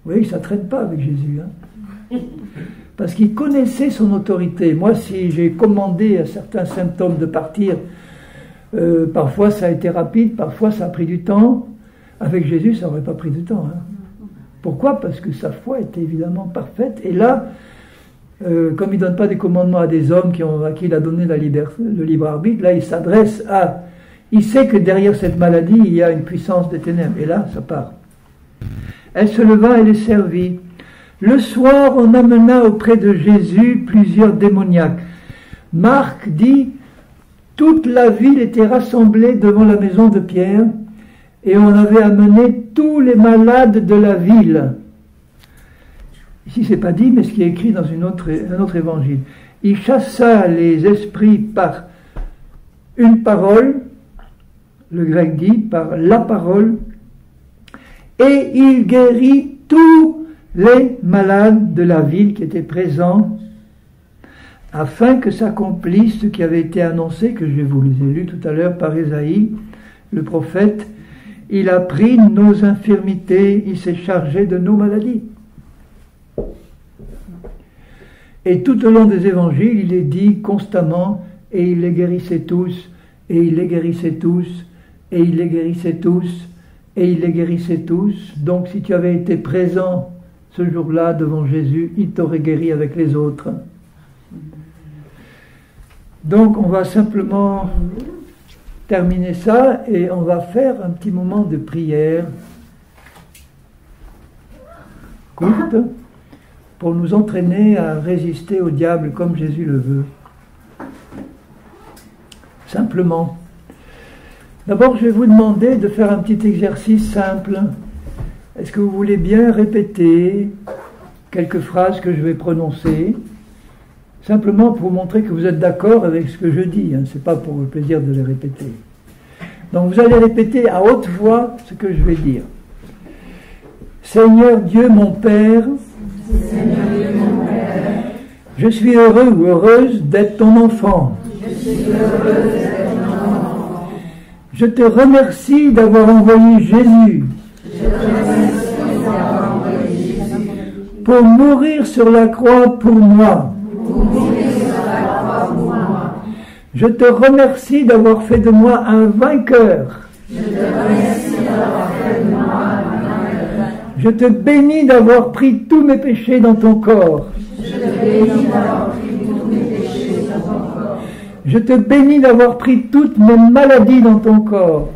Vous voyez que ça ne traîne pas avec Jésus, hein? Parce qu'il connaissait son autorité. Moi, si j'ai commandé à certains symptômes de partir, parfois ça a été rapide, parfois ça a pris du temps. Avec Jésus, ça n'aurait pas pris du temps. Hein. Pourquoi? Parce que sa foi était évidemment parfaite. Et là, comme il ne donne pas des commandements à des hommes à qui il a donné le libre arbitre, là, il s'adresse à... Il sait que derrière cette maladie, il y a une puissance des ténèbres. Et là, ça part. Elle se leva et les servit. Le soir, on amena auprès de Jésus plusieurs démoniaques. Marc dit, toute la ville était rassemblée devant la maison de Pierre, et on avait amené tous les malades de la ville. Ici, c'est pas dit, mais ce qui est écrit dans un autre évangile. Il chassa les esprits par une parole, le grec dit par la parole, et il guérit tous les malades de la ville qui étaient présents, afin que s'accomplisse ce qui avait été annoncé, que je vous ai lu tout à l'heure par Ésaïe, le prophète. Il a pris nos infirmités, il s'est chargé de nos maladies. Et tout au long des évangiles, il est dit constamment, et il les guérissait tous, et il les guérissait tous, et il les guérissait tous, et il les guérissait tous. Donc si tu avais été présent ce jour-là devant Jésus, il t'aurait guéri avec les autres. Donc on va simplement terminer ça et on va faire un petit moment de prière courte pour nous entraîner à résister au diable comme Jésus le veut. Simplement. D'abord, je vais vous demander de faire un petit exercice simple. Est-ce que vous voulez bien répéter quelques phrases que je vais prononcer, simplement pour vous montrer que vous êtes d'accord avec ce que je dis, hein. Ce n'est pas pour le plaisir de les répéter. Donc vous allez répéter à haute voix ce que je vais dire. Seigneur Dieu mon Père, je suis heureux ou heureuse d'être ton enfant. Je te remercie d'avoir envoyé Jésus pour mourir sur la croix pour moi. Je te remercie d'avoir fait de moi un vainqueur. Je te bénis d'avoir pris tous mes péchés dans ton corps. Je te bénis d'avoir pris toutes mes maladies dans ton corps.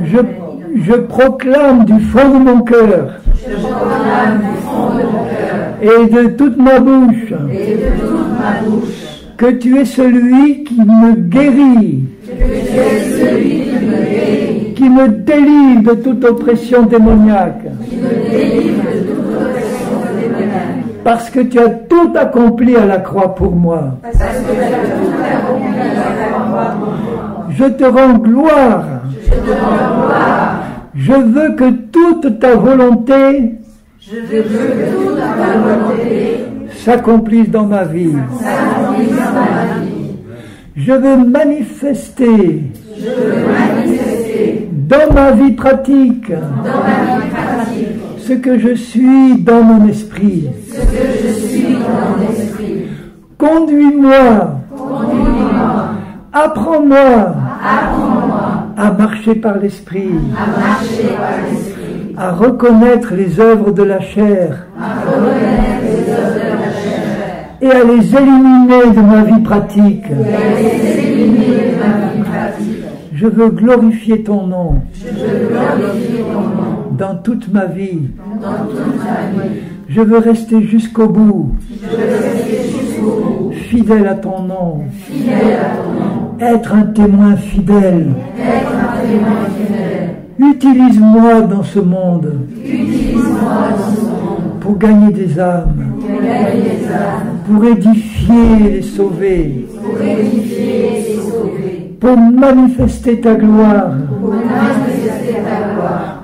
Je proclame du fond de mon cœur et de toute ma bouche que tu es celui qui me guérit, qui me délivre de toute oppression démoniaque, parce que tu as tout accompli à la croix pour moi. Je te rends gloire. Je veux que toute ta volonté s'accomplisse dans ma vie. Je veux manifester dans ma vie pratique ce que je suis dans mon esprit. Conduis-moi. Apprends-moi à marcher par l'esprit, à reconnaître les œuvres de la chair et à les éliminer de ma vie pratique. Je veux glorifier ton nom dans toute ma vie. Je veux rester jusqu'au bout, fidèle à ton nom, être un témoin fidèle. Utilise-moi dans ce monde pour gagner des âmes, pour édifier et sauver, pour manifester ta gloire.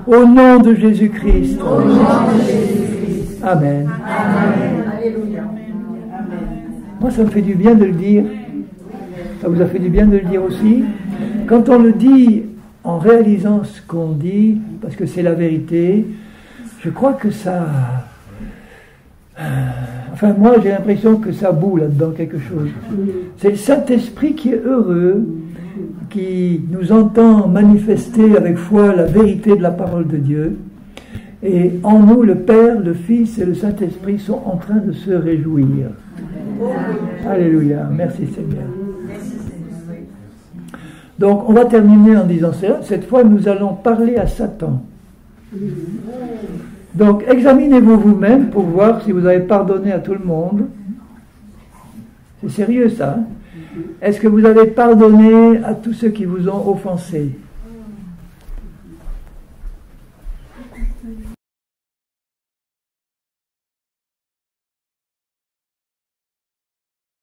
Au nom de Jésus-Christ. Amen. Moi, ça me fait du bien de le dire. Ça vous a fait du bien de le dire aussi. Quand on le dit en réalisant ce qu'on dit, parce que c'est la vérité, je crois que ça... Enfin, moi, j'ai l'impression que ça boue là-dedans quelque chose. C'est le Saint-Esprit qui est heureux, qui nous entend manifester avec foi la vérité de la parole de Dieu. Et en nous, le Père, le Fils et le Saint-Esprit sont en train de se réjouir. Alléluia. Merci Seigneur. Donc, on va terminer en disant cela. Cette fois, nous allons parler à Satan. Donc, examinez-vous vous-même pour voir si vous avez pardonné à tout le monde. C'est sérieux, ça. Est-ce que vous avez pardonné à tous ceux qui vous ont offensé?